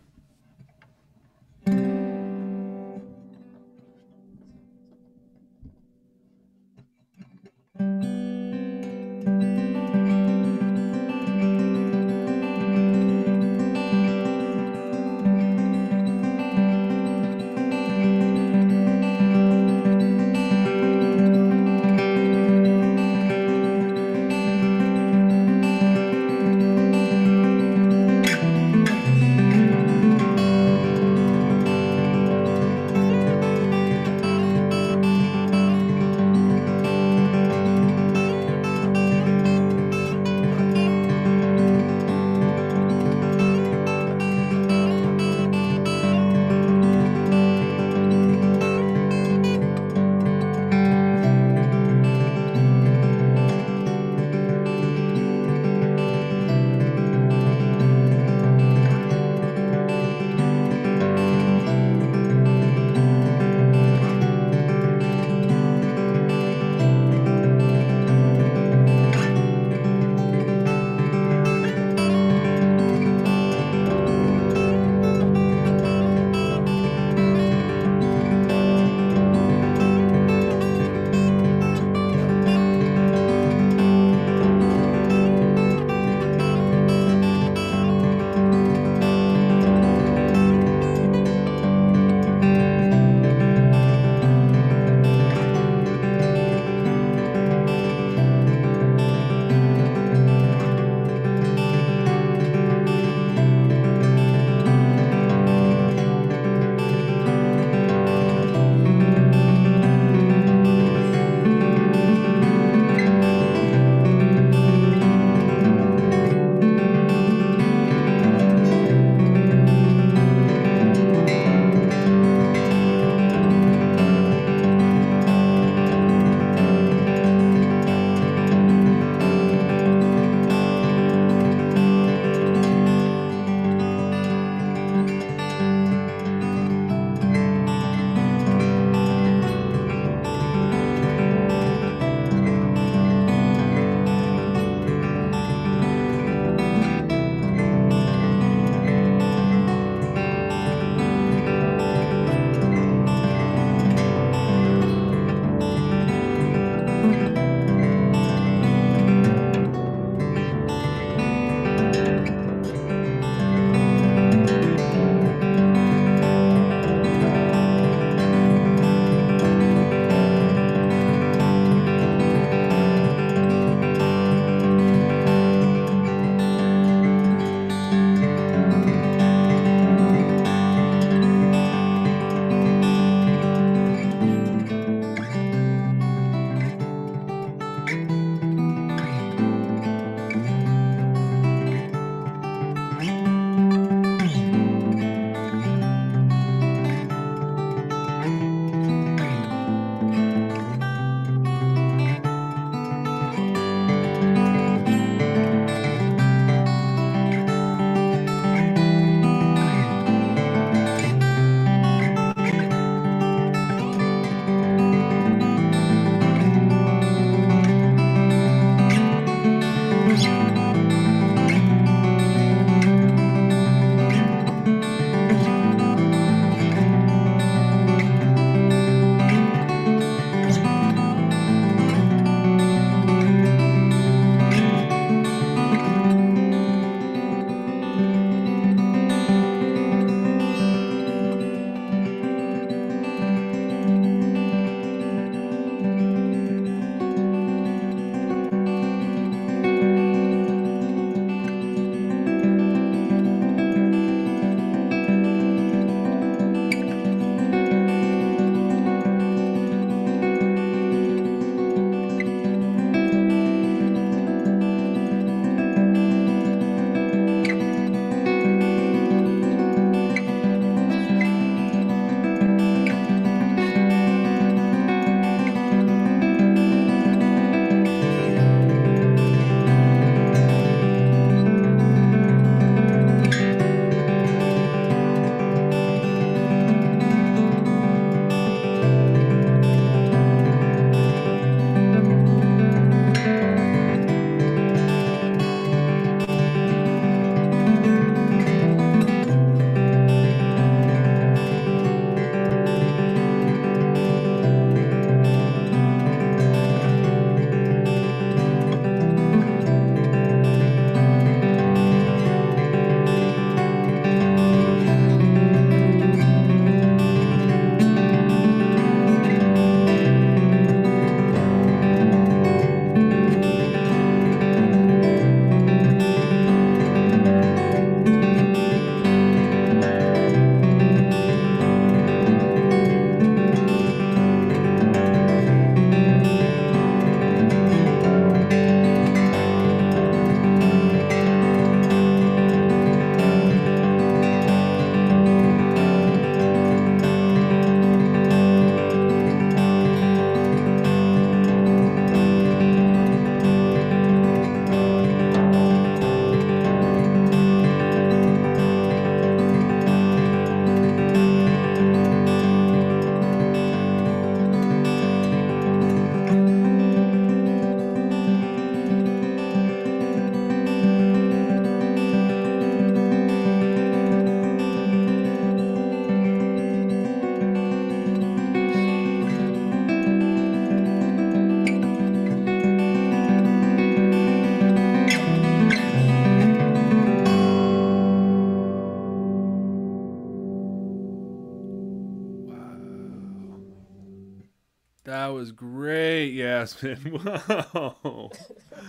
S1: That was great, Yasmin. Wow.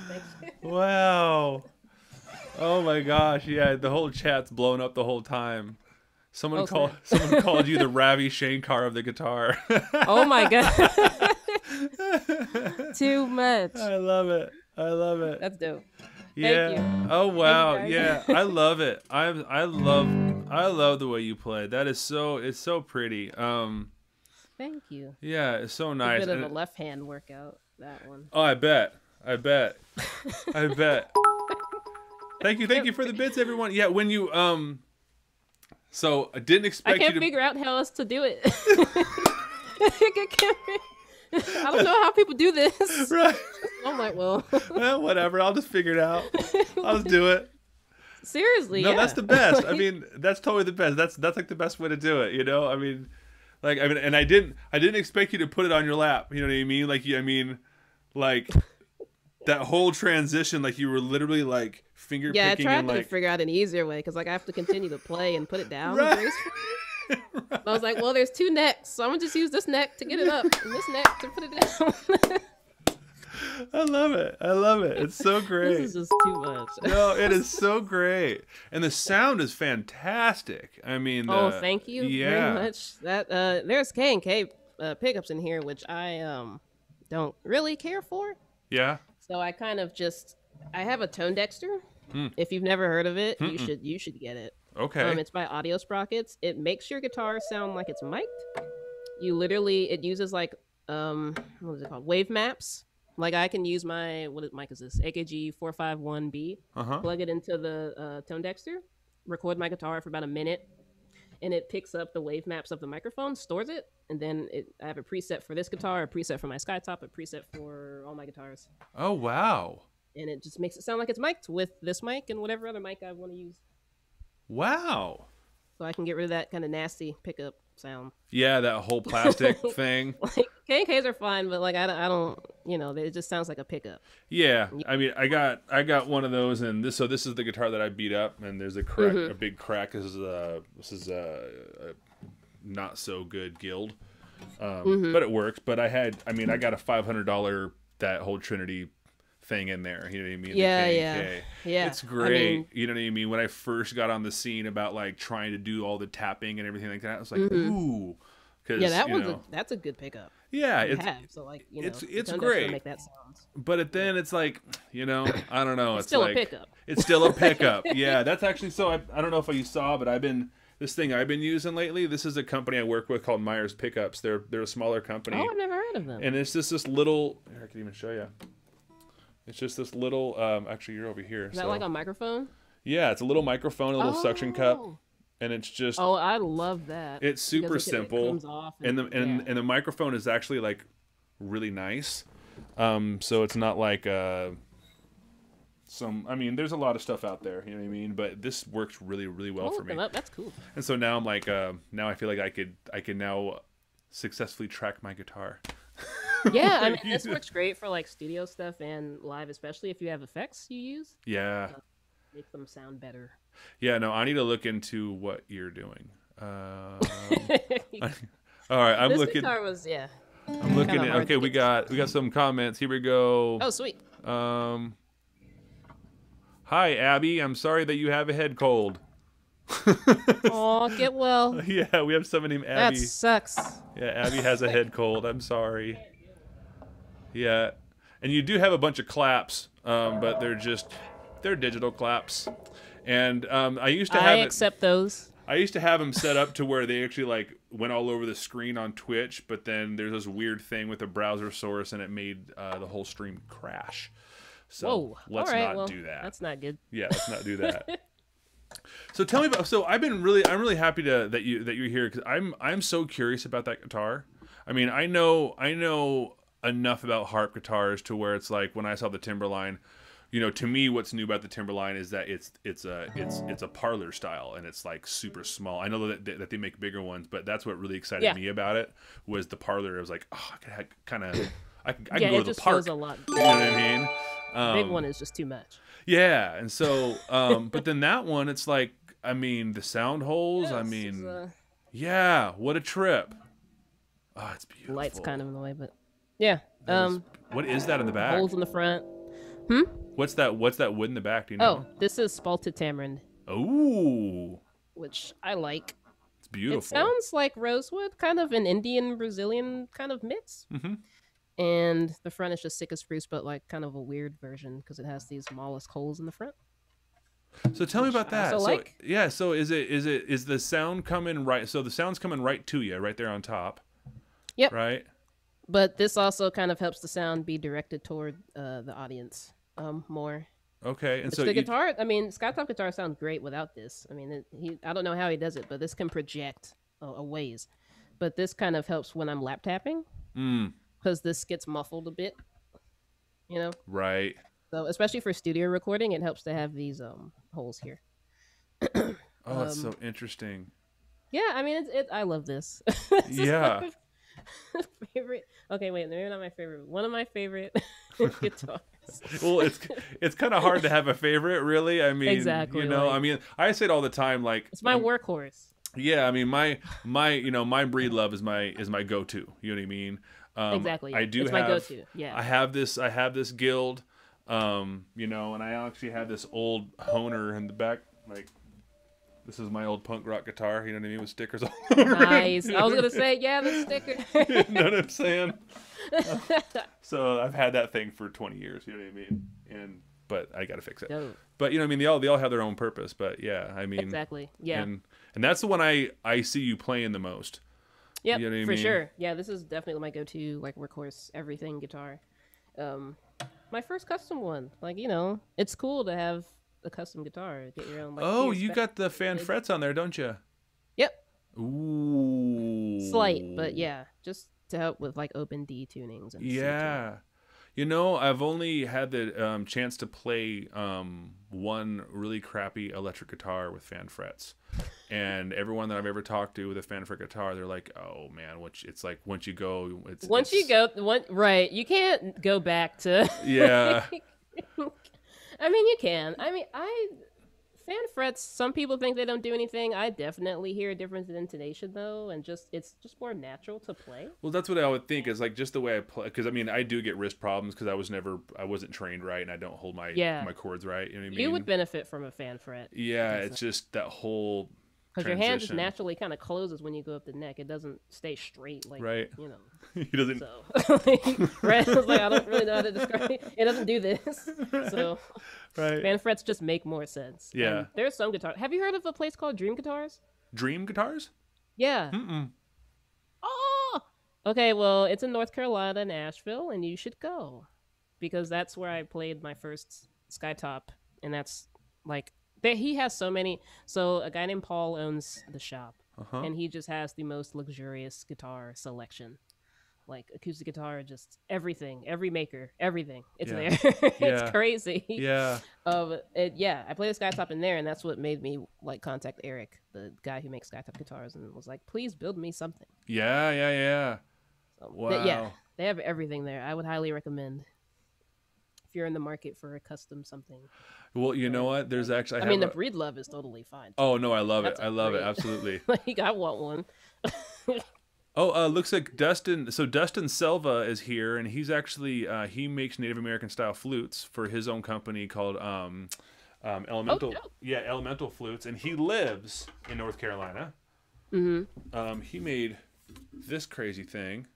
S2: Thank you.
S1: Wow. Oh my gosh, yeah, the whole chat's blown up the whole time.
S2: Oh, snap.
S1: Someone called you the Ravi Shankar of the guitar.
S2: Oh my god. Too much.
S1: I love it. I love it.
S2: That's dope.
S1: Yeah.
S2: Thank you.
S1: Oh wow.
S2: Thank you,
S1: Yeah.
S2: guys.
S1: I love it. I love the way you play. It's so pretty.
S2: Thank you.
S1: Yeah, it's so
S2: A
S1: nice.
S2: bit of
S1: And
S2: a left hand workout, that one.
S1: oh, I bet. I bet. Thank you for the bits, everyone. Yeah, when you so I didn't
S2: I
S1: expect
S2: can't
S1: you to
S2: figure out how else to do it. I don't know how people do this.
S1: right.
S2: I'm like, well,
S1: Well, whatever. I'll just figure it out. I'll just do it.
S2: seriously,
S1: No,
S2: yeah.
S1: that's the best. I
S2: Like,
S1: mean, that's totally the best. That's like the best way to do it, you know? I mean, and I didn't expect you to put it on your lap, you know what I mean? Like that whole transition, like you were literally like finger
S2: yeah, I
S1: picking
S2: tried
S1: and
S2: to
S1: like
S2: figure out an easier way because like I have to continue to play and put it down
S1: Right.
S2: gracefully. I was like, well, there's two necks, so I'm gonna just use this neck to get it up and this neck to put it down.
S1: I love it. It's so great.
S2: This is just too much.
S1: No, it is so great. And the sound is fantastic. I mean,
S2: Oh, thank you
S1: yeah.
S2: very much. That there's K&K pickups in here, which I don't really care for.
S1: Yeah.
S2: So I kind of just I have a Tone Dexter. If you've never heard of it, you should get it.
S1: Okay.
S2: It's by Audio Sprockets. It makes your guitar sound like it's mic'd. You literally it uses like what is it called? Wave maps. Like I can use my what mic is this? AKG 451B.
S1: Uh-huh.
S2: Plug it into the Tone Dexter, record my guitar for about a minute, and it picks up the wave maps of the microphone, stores it, and then I have a preset for this guitar, a preset for my Skytop, a preset for all my guitars.
S1: Oh, wow.
S2: And it just makes it sound like it's mic'd with this mic and whatever other mic I want to use.
S1: Wow.
S2: So I can get rid of that kind of nasty pickup sound.
S1: Yeah, that whole plastic thing.
S2: Like K&Ks are fine, but like I don't, it just sounds like a pickup.
S1: Yeah, I mean, I got one of those, and this is the guitar that I beat up, and there's a crack, a big crack. This is a not so good guild, but it works. But I got a $500 that whole Trinity thing in there. You know what I mean?
S2: Yeah,
S1: the
S2: yeah.
S1: K&K.
S2: Yeah.
S1: It's great. You know what I mean? When I first got on the scene about like trying to do all the tapping and everything like that, I was like, ooh.
S2: Yeah, that's a good pickup.
S1: Yeah,
S2: So like,
S1: it's
S2: Tone Dexter
S1: great.
S2: Make that sound.
S1: But then it's like, I don't know.
S2: It's still
S1: like,
S2: a pickup.
S1: It's still a pickup. Yeah, that's actually so. I don't know if you saw, but this thing I've been using lately. This is a company I work with called Myers Pickups. They're a smaller company.
S2: Oh, I've never heard of them.
S1: And it's just this little. Here, I can even show you. It's just this little. Actually, you're over here.
S2: Is that like a microphone?
S1: Yeah, it's a little microphone, a little suction cup, and it's just.
S2: Oh, I love that.
S1: It's super simple.
S2: It comes off
S1: and the microphone is actually like really nice. So it's not like there's a lot of stuff out there, you know what I mean? But this works really, really well for me.
S2: That's cool.
S1: And so now I'm like, now I feel like I can now successfully track my guitar.
S2: Yeah, I mean, this works great for like studio stuff and live, especially if you have effects you use.
S1: Yeah.
S2: Make them sound better.
S1: Yeah, no, I need to look into what you're doing. All right, I'm
S2: this
S1: looking.
S2: guitar was
S1: I'm looking
S2: kinda
S1: at.
S2: hard
S1: Okay,
S2: to
S1: we
S2: get
S1: got some comments. Here we go.
S2: Oh, sweet.
S1: Hi, Abby. I'm sorry that you have a head cold.
S2: Aw, get well.
S1: Yeah, we have someone named Abby.
S2: That sucks.
S1: Yeah, Abby has a head cold. I'm sorry. Yeah, and you do have a bunch of claps, but they're digital claps. And I used to have
S2: accept those.
S1: I used to have them set up to where they actually like went all over the screen on Twitch, but then there's this weird thing with the browser source, and it made the whole stream crash. So let's not do that.
S2: That's not good.
S1: Yeah, let's not do that. So tell me about. So I'm really happy that you're here because I'm so curious about that guitar. I mean, I know enough about harp guitars to where it's like when I saw the Timberline. To me, what's new about the Timberline is that it's a parlor style and it's like super small. I know that they make bigger ones, but that's what really excited me about it was the parlor. I was like, oh, I can go to the park.
S2: Feels a lot.
S1: You know what I mean?
S2: Big one is just too much.
S1: Yeah, and so, but then that one, it's like, I mean, the sound holes.
S2: Yeah,
S1: I mean, yeah, what a trip. Oh, it's beautiful.
S2: Light's kind of in the way, but Yeah.
S1: That is, what is that in the back?
S2: Holes in the front. Hmm.
S1: What's that wood in the back? Do you
S2: Oh,
S1: know?
S2: this is spalted tamarind,
S1: Oh,
S2: which I like.
S1: it's
S2: It
S1: beautiful.
S2: sounds like rosewood, kind of an Indian Brazilian kind of mix.
S1: Hmm.
S2: And the front is just sitka spruce, but like kind of a weird version because it has these mollusk holes in the front,
S1: So tell me
S2: which
S1: about
S2: I also
S1: that. So
S2: like.
S1: yeah, so is the sound coming right? So the sound's coming right to you, right there on top,
S2: Yep.
S1: right?
S2: But this also kind of helps the sound be directed toward the audience more.
S1: Okay, and
S2: Which
S1: so
S2: the
S1: you
S2: guitar, I mean, Skytop guitar sounds great without this. I mean, I don't know how he does it, but this can project a ways. But this kind of helps when I'm lap tapping
S1: mm,
S2: because this gets muffled a bit, you know.
S1: right.
S2: So especially for studio recording, it helps to have these holes here.
S1: Oh, it's so interesting.
S2: Yeah, I mean, I love this. This is
S1: Yeah.
S2: my favorite. Okay, wait, maybe not my favorite. One of my favorite guitars.
S1: Well, it's kind of hard to have a favorite, really. I mean,
S2: Exactly. Like,
S1: I mean, I say it all the time. Like,
S2: it's my workhorse.
S1: yeah, I mean, my breed love is my go-to. You know what I mean?
S2: Exactly.
S1: I do
S2: It's
S1: have
S2: my go-to. Yeah.
S1: I have this guild, and I actually have this old Honer in the back. Like, this is my old punk rock guitar. You know what I mean, with stickers all over
S2: Nice.
S1: it.
S2: I was gonna say, yeah, the sticker.
S1: You know what I'm saying? So I've had that thing for 20 years. You know what I mean? But I got to fix it.
S2: Dope.
S1: But I mean, they all have their own purpose. But yeah, I mean,
S2: Exactly. Yeah.
S1: and that's the one I see you playing the most.
S2: Yep.
S1: You know what I
S2: For
S1: mean?
S2: sure. Yeah, this is definitely my go-to like workhorse everything guitar. Um, my first custom one. Like it's cool to have a custom guitar. Get your own. Like,
S1: Oh,
S2: here,
S1: you
S2: spec-
S1: got the fan frets on there, don't you?
S2: Yep.
S1: Ooh.
S2: Slight, but yeah, just to help with like open D tunings and C
S1: Yeah.
S2: tuning.
S1: I've only had the chance to play one really crappy electric guitar with fan frets, and everyone that I've ever talked to with a fan fret guitar, they're like, "Oh man, it's like once you go,
S2: Right, you can't go back to.
S1: yeah,
S2: I mean, you can. I mean, fan frets. Some people think they don't do anything. I definitely hear a difference in intonation though, and it's just more natural to play.
S1: Well, that's what I would think is like just the way I play. Because I mean, I do get wrist problems because I wasn't trained right, and I don't hold my chords right. You know what I mean?
S2: You would benefit from a fan fret.
S1: Yeah, it's just that whole
S2: because your hand just
S1: transition.
S2: naturally kind of closes when you go up the neck. It doesn't stay straight like
S1: Right. He doesn't.
S2: So, right? I was like, I don't really know how to describe it. It doesn't do this. So,
S1: Right.
S2: fan frets just make more sense.
S1: Yeah.
S2: And there's some guitars. Have you heard of a place called Dream Guitars?
S1: Dream guitars?
S2: Yeah.
S1: Mm-mm.
S2: Oh. Okay. Well, it's in North Carolina, in Asheville, and you should go because that's where I played my first Skytop, and that's like he has so many. So a guy named Paul owns the shop, and he just has the most luxurious guitar selection. Like acoustic guitar, just everything, every maker, everything. It's there. It's crazy.
S1: Yeah.
S2: I played the Skytop in there, and that's what made me like contact Eric, the guy who makes Skytop guitars, and was like, "Please build me something."
S1: Yeah.
S2: So,
S1: Wow.
S2: they have everything there. I would highly recommend if you're in the market for a custom something.
S1: Well, you know what? There's actually.
S2: I mean, the breed love is totally fine.
S1: Oh no, I love
S2: That's
S1: it. I love it
S2: great.
S1: absolutely.
S2: Like I want one.
S1: Oh, looks like Dustin. So Dustin Selva is here, and he's actually he makes Native American style flutes for his own company called Elemental.
S2: Oh, no.
S1: Yeah, Elemental Flutes, and he lives in North Carolina. He made this crazy thing.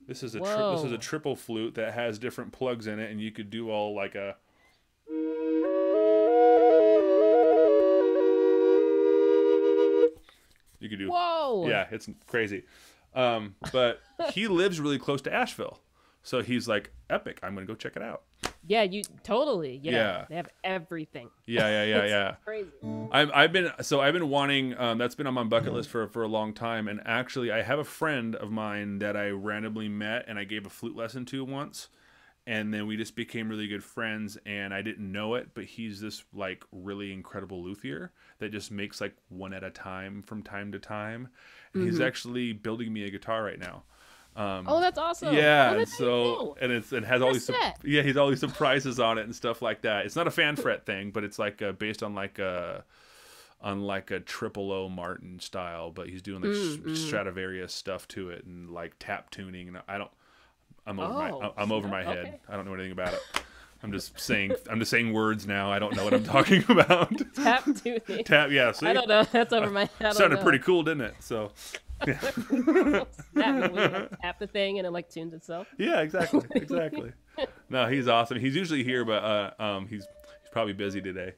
S1: This is a triple flute that has different plugs in it, and you could do all like a. You could do.
S2: Whoa!
S1: Yeah, it's crazy. But he lives really close to Asheville, so he's like, "Epic! I'm gonna go check it out."
S2: Yeah, you totally.
S1: Yeah.
S2: They have everything.
S1: Yeah.
S2: Crazy.
S1: I've been wanting. That's been on my bucket list for a long time. And actually, I have a friend of mine that I randomly met and I gave a flute lesson to once, and then we just became really good friends. And I didn't know it, but he's this like really incredible luthier that just makes like one at a time from time to time. And he's actually building me a guitar right now.
S2: Oh, that's awesome.
S1: Yeah,
S2: Oh,
S1: and
S2: that's
S1: so and it has all these he's all these surprises on it and stuff like that. It's not a fan fret thing, but it's like based on like a triple O Martin style, but he's doing like Stradivarius stuff to it and like tap tuning. And I'm
S2: Oh,
S1: over my head.
S2: okay.
S1: I don't know anything about it. I'm just saying words now. I don't know what I'm talking about.
S2: Tap tuning.
S1: Tap, yeah. See?
S2: I don't know. That's over my head.
S1: Sounded pretty cool, didn't it? So, yeah.
S2: Tap the thing and it like tunes itself.
S1: Yeah, exactly. No, he's awesome. He's usually here, but he's probably busy today.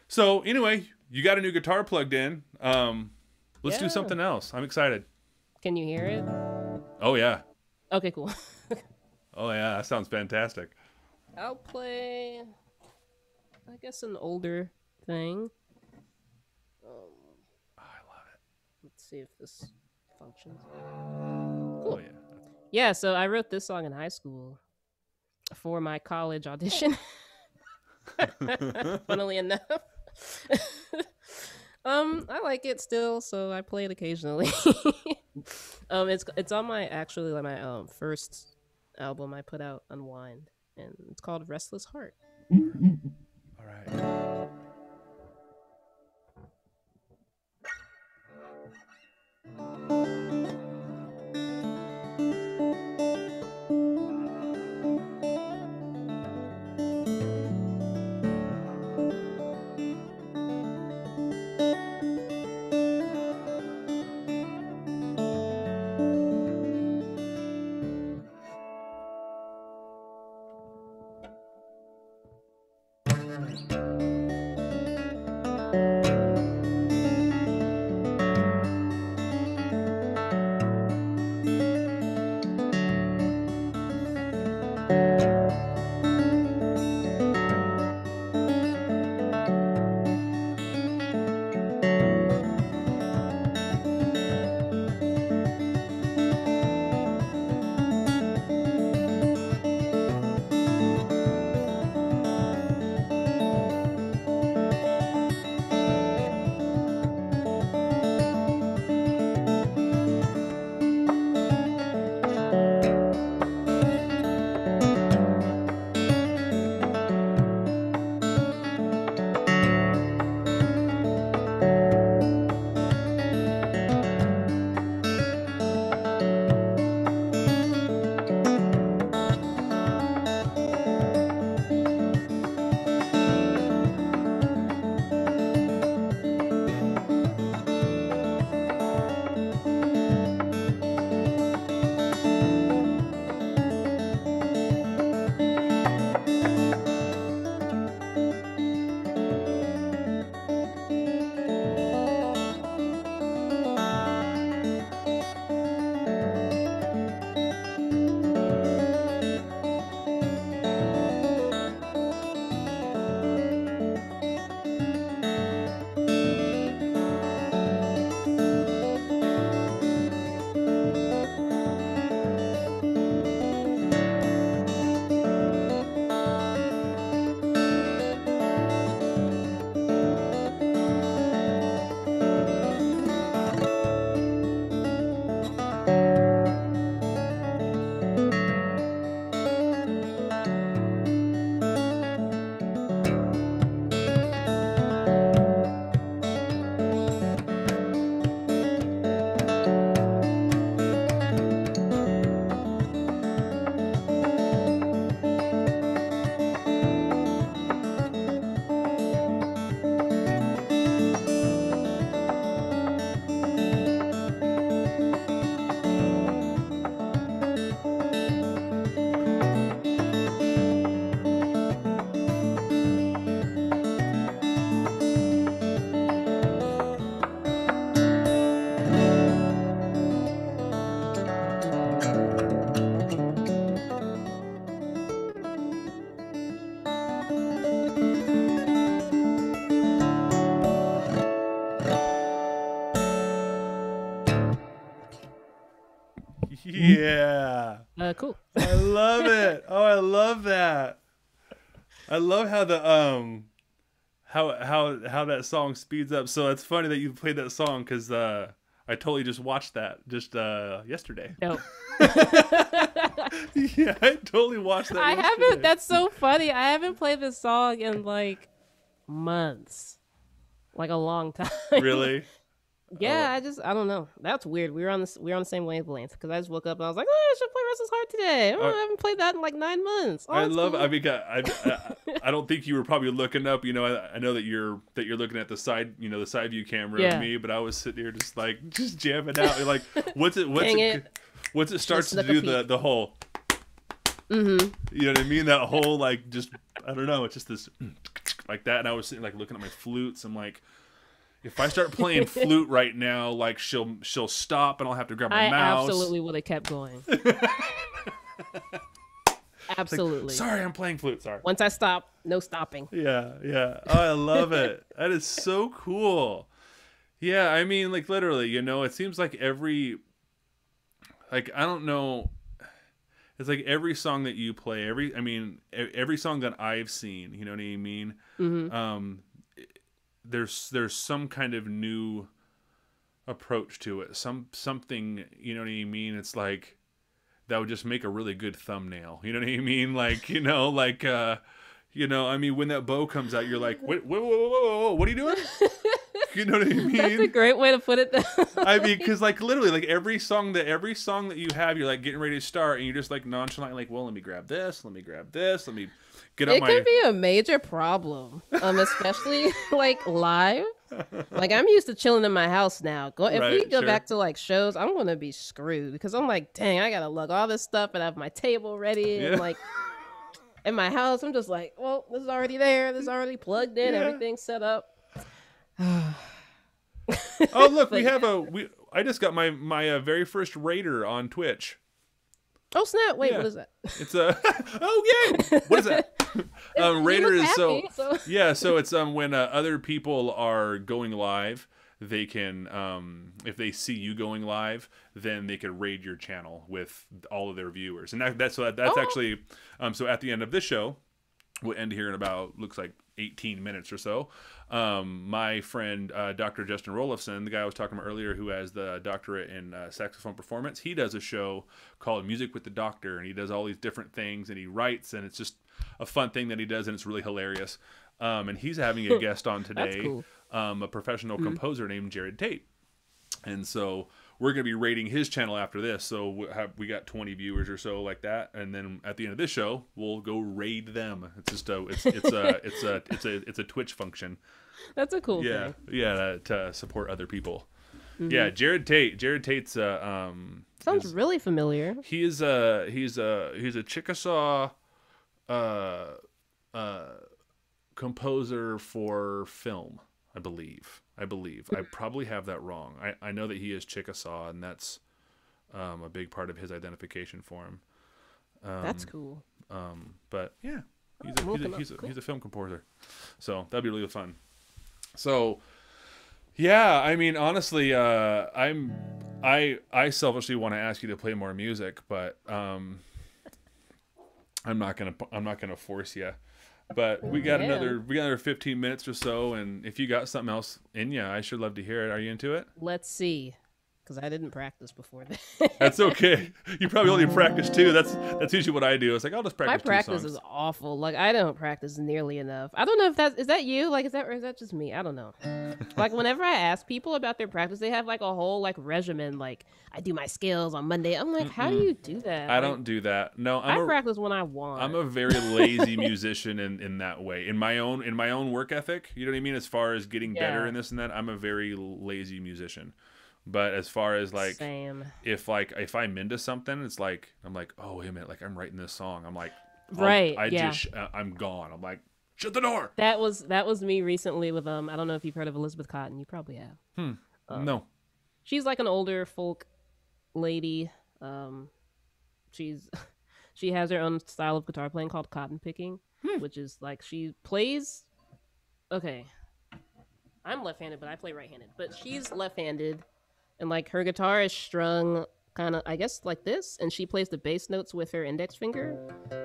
S1: So anyway, you got a new guitar plugged in. Let's do something else. I'm excited.
S2: Can you hear it?
S1: Oh yeah.
S2: Okay, cool.
S1: Oh yeah, that sounds fantastic.
S2: I'll play, I guess, an older thing.
S1: I love it.
S2: Let's see if this functions.
S1: Cool. Oh yeah.
S2: Yeah, so I wrote this song in high school for my college audition. Funnily enough. I like it still, so I play it occasionally. It's on my my first album I put out, Unwind, and it's called Restless Heart.
S1: All right. Yeah.
S2: Cool.
S1: I love it. Oh, I love that. I love how the how that song speeds up. So it's funny that you played that song because I totally just watched that just yesterday.
S2: No.
S1: Yeah, I totally watched that.
S2: I
S1: yesterday.
S2: haven't. That's so funny. I haven't played this song in like months, like a long time.
S1: Really?
S2: Yeah, I don't know. That's weird. We were on the same wavelength because I just woke up and I was like, oh, I should play Restless Heart today. Oh,
S1: Uh,
S2: I haven't played that in like 9 months. Oh,
S1: I
S2: that's
S1: love. I
S2: cool.
S1: mean, I don't think you were probably looking up. You know, I know that you're looking at the side, the side view camera of
S2: Yeah.
S1: me, but I was sitting here just jamming out. You're like,
S2: Dang it.
S1: once it starts to
S2: snuck a
S1: do
S2: peek.
S1: the whole,
S2: Mm-hmm.
S1: you know what I mean? That whole like just I don't know. It's just this like that, and I was sitting like looking at my flutes. I'm like, if I start playing flute right now, like she'll stop, and I'll have to grab my
S2: I
S1: mouse.
S2: absolutely would have kept going. Absolutely.
S1: Sorry, I'm playing flute. Sorry.
S2: Once I stop, no stopping.
S1: Yeah, yeah. Oh, I love it. That is so cool. Yeah, I mean, like literally, it seems like I don't know. It's like every song that you play, every song that I've seen, you know what I mean?
S2: Mm-hmm.
S1: There's some kind of new approach to it. Something, you know what I mean? It's like that would just make a really good thumbnail. You know what I mean? Like, I mean, when that bow comes out, you're like, wait, whoa, what are you doing? You know what I mean?
S2: That's a great way to put it.
S1: I mean, because like literally, like every song that you have, you're like getting ready to start, and you're just like nonchalant, like, well, let me grab this, let me get up
S2: It can be a major problem, especially like live. Like I'm used to chilling in my house now. If we
S1: Right,
S2: go
S1: sure.
S2: back to like shows, I'm gonna be screwed because I'm like, dang, I gotta lug all this stuff and have my table ready
S1: Yeah.
S2: and like in my house, I'm just like, well, this is already there, this is already plugged in,
S1: Yeah.
S2: everything's set up.
S1: Oh, look,
S2: But
S1: I just got my very first raider on Twitch.
S2: oh snap! Wait,
S1: Yeah.
S2: what is that?
S1: It's a oh yay! What is that? Raider
S2: You look
S1: is
S2: happy, so
S1: yeah. So it's when other people are going live, they can if they see you going live, then they can raid your channel with all of their viewers, and that's
S2: Oh.
S1: actually so at the end of this show, we'll end here in about looks like 18 minutes or so. My friend Dr. Justin Rolofson, the guy I was talking about earlier, who has the doctorate in saxophone performance, he does a show called Music with the Doctor, and he does all these different things, and he writes, and it's just a fun thing that he does, and it's really hilarious. And he's having a guest on
S2: That's
S1: today,
S2: cool.
S1: a professional composer named Jared Tate. And so we're going to be rating his channel after this. So we got 20 viewers or so like that, and then at the end of this show, we'll go raid them. It's just it's a Twitch function.
S2: That's a cool
S1: Yeah,
S2: thing.
S1: yeah, to support other people. Yeah, Jared Tate. Jared Tate's
S2: Sounds really familiar.
S1: he's a Chickasaw composer for film, I believe. I probably have that wrong. I know that he is Chickasaw, and that's a big part of his identification for him.
S2: That's cool.
S1: But yeah,
S2: I'll look him up.
S1: he's
S2: Cool.
S1: a film composer, so that'd be really fun. So yeah, I mean, honestly, I selfishly want to ask you to play more music, but I'm not gonna force you. But we got
S2: Yeah.
S1: another 15 minutes or so, and if you got something else in you, I should love to hear it. Are you into it?
S2: Let's see, because I didn't practice before that.
S1: That's okay. You probably only practice two. That's usually what I do. It's like I'll just practice
S2: My
S1: two
S2: practice
S1: songs.
S2: is awful. Like I don't practice nearly enough. I don't know if is that you? Like or is that just me? I don't know. Like whenever I ask people about their practice, they have like a whole like regimen. Like I do my scales on Monday. I'm like, how do you do that?
S1: I
S2: Like,
S1: don't do that. No,
S2: I practice when I want.
S1: I'm a very lazy musician in that way. In my own work ethic, you know what I mean? As far as getting better
S2: Yeah.
S1: in this and that, I'm a very lazy musician. But as far as like
S2: Same.
S1: if I'm into something, it's like I'm like, oh wait a minute, like I'm writing this song. I'm like,
S2: Right,
S1: I
S2: yeah.
S1: just I'm gone. I'm like, shut the door.
S2: That was me recently with I don't know if you've heard of Elizabeth Cotton. You probably have.
S1: No.
S2: She's like an older folk lady. She has her own style of guitar playing called cotton picking, which is like she plays. Okay, I'm left-handed, but I play right-handed. But she's left-handed, and like her guitar is strung kind of, I guess, like this, and she plays the bass notes with her index finger,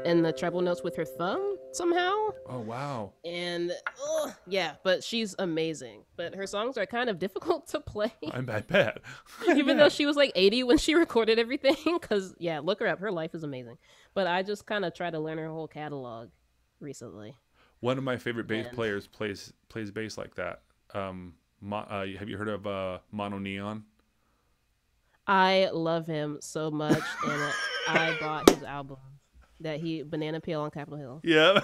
S2: and the treble notes with her thumb somehow.
S1: Oh wow.
S2: And yeah, but she's amazing. But her songs are kind of difficult to play.
S1: I bet.
S2: Even though she was like 80 when she recorded everything. Because, yeah, look her up. Her life is amazing. But I just kind of tried to learn her whole catalog recently.
S1: One of my favorite bass
S2: And-
S1: players plays bass like that. Have you heard of Mono Neon?
S2: I love him so much, and I bought his album that he Banana Peel on Capitol Hill.
S1: Yeah.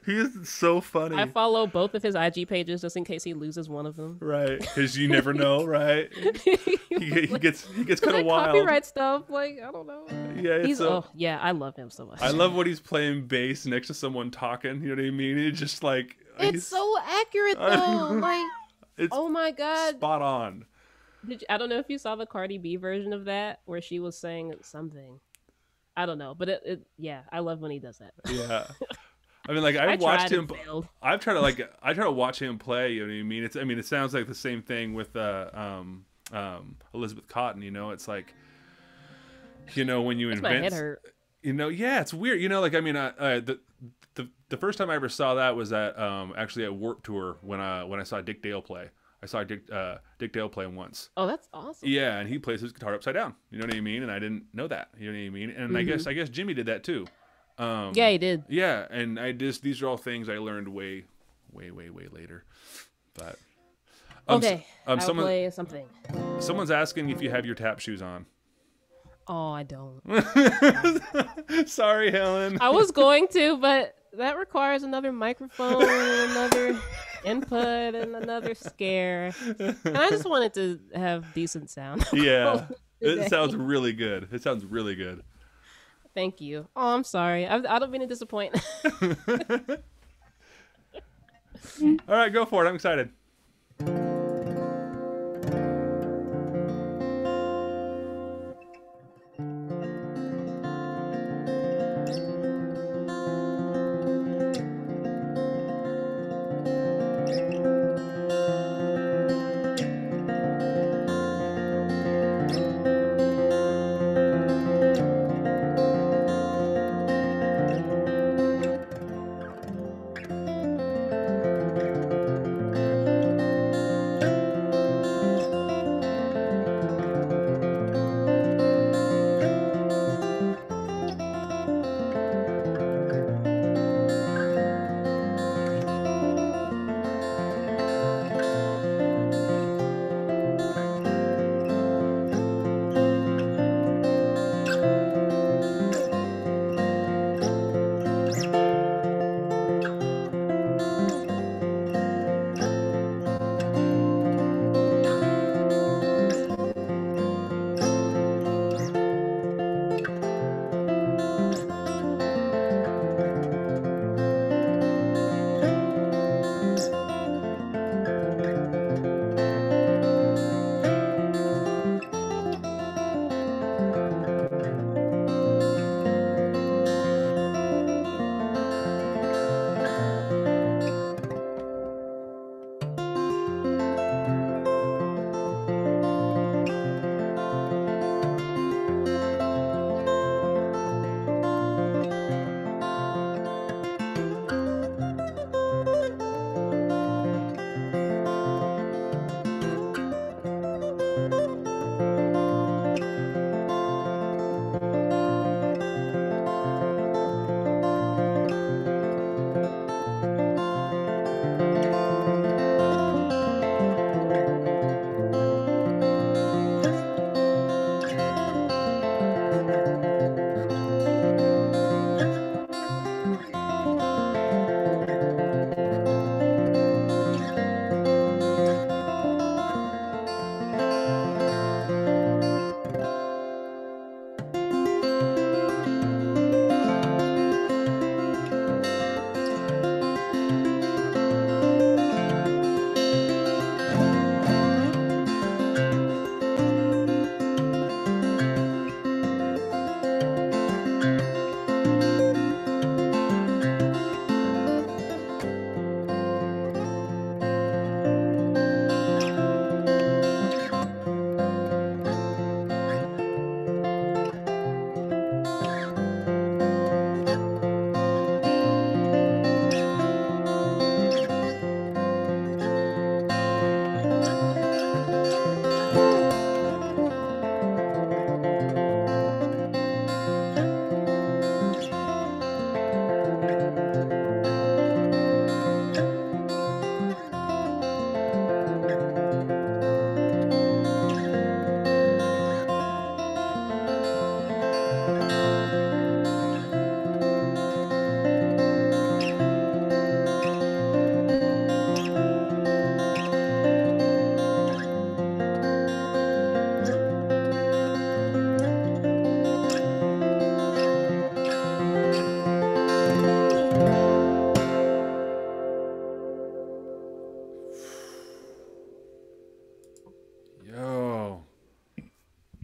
S1: He is so funny.
S2: I follow both of his IG pages just in case he loses one of them.
S1: Right, because you never know, right? he gets kind of wild.
S2: Copyright stuff, like I don't know.
S1: Yeah,
S2: yeah, I love him so much.
S1: I love when he's playing bass next to someone talking. You know what I mean? It's just like
S2: it's so accurate though. Like, oh my god,
S1: spot on.
S2: I don't know if you saw the Cardi B version of that where she was saying something. I don't know, but yeah, I love when he does that.
S1: Yeah. I mean, like I've watched him. I try to watch him play. You know what I mean? It sounds like the same thing with Elizabeth Cotton. You know, it's like, you know, when you invent.
S2: My head hurt.
S1: You know, yeah, it's weird. You know, like I mean, the first time I ever saw that was at actually at Warped Tour when I saw Dick Dale play. I saw Dick Dale play once.
S2: Oh, that's awesome.
S1: Yeah, and he plays his guitar upside down. You know what I mean? And I didn't know that. You know what I mean? And I guess Jimmy did that too.
S2: Yeah, he did.
S1: Yeah, and these are all things I learned way later. But
S2: okay, I'll play something.
S1: Someone's asking if you have your tap shoes on.
S2: Oh, I don't.
S1: Sorry, Helen.
S2: I was going to, but that requires another microphone and another input and another scare. And I just wanted to have decent sound.
S1: Yeah, it sounds really good. It sounds really good.
S2: Thank you. Oh, I'm sorry. I don't mean to disappoint.
S1: All right, go for it. I'm excited.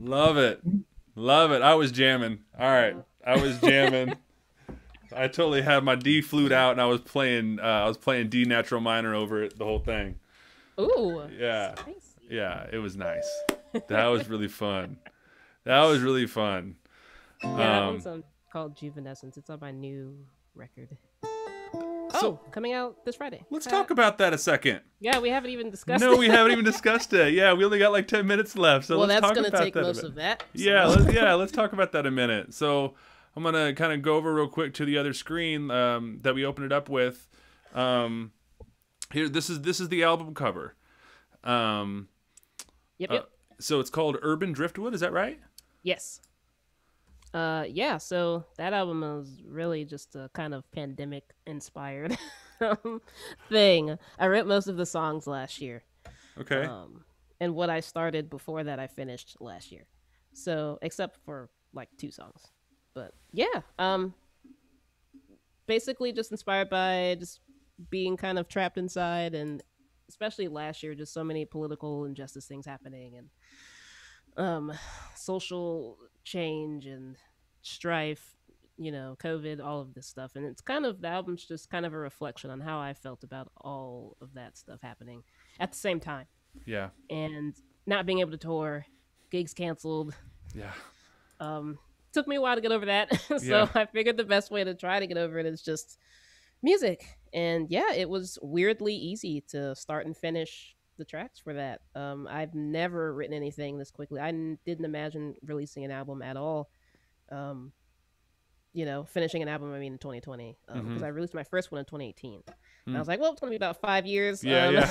S1: Love it. Love it. I was jamming. All right. I was jamming. I totally had my D flute out and I was playing D natural minor over it the whole thing.
S2: Ooh.
S1: Yeah.
S2: Spicy.
S1: Yeah, it was nice. That was really fun. That was really fun.
S2: Yeah, that one's called Juvenescence. It's on my new record.
S1: So,
S2: coming out this Friday.
S1: Let's talk about that a second.
S2: Yeah, we haven't even discussed it.
S1: No, we haven't even discussed it. Yeah, we only got like 10 minutes left. So let's talk about that. Well, that's going to take most of that. So. Yeah, let's talk about that a minute. So I'm going to kind of go over real quick to the other screen that we opened it up with. Here, this is the album cover.
S2: Yep.
S1: So it's called Urban Driftwood, is that right?
S2: Yes. Yeah, so that album was really just a kind of pandemic inspired thing. I wrote most of the songs last year.
S1: Okay.
S2: And what I started before that I finished last year. So except for like 2 songs. But yeah, basically just inspired by just being kind of trapped inside, and especially last year, just so many political injustice things happening, and social change and strife, COVID, all of this stuff. And it's kind of, the album's just kind of a reflection on how I felt about all of that stuff happening at the same time.
S1: Yeah.
S2: And not being able to tour, gigs canceled.
S1: Yeah.
S2: Took me a while to get over that. So I figured the best way to try to get over it is just music. And yeah, it was weirdly easy to start and finish the tracks for that. I've never written anything this quickly. I didn't imagine releasing an album at all. Finishing an album, in 2020, because I released my first one in 2018. And I was like, well, it's going to be about 5 years.
S1: Yeah.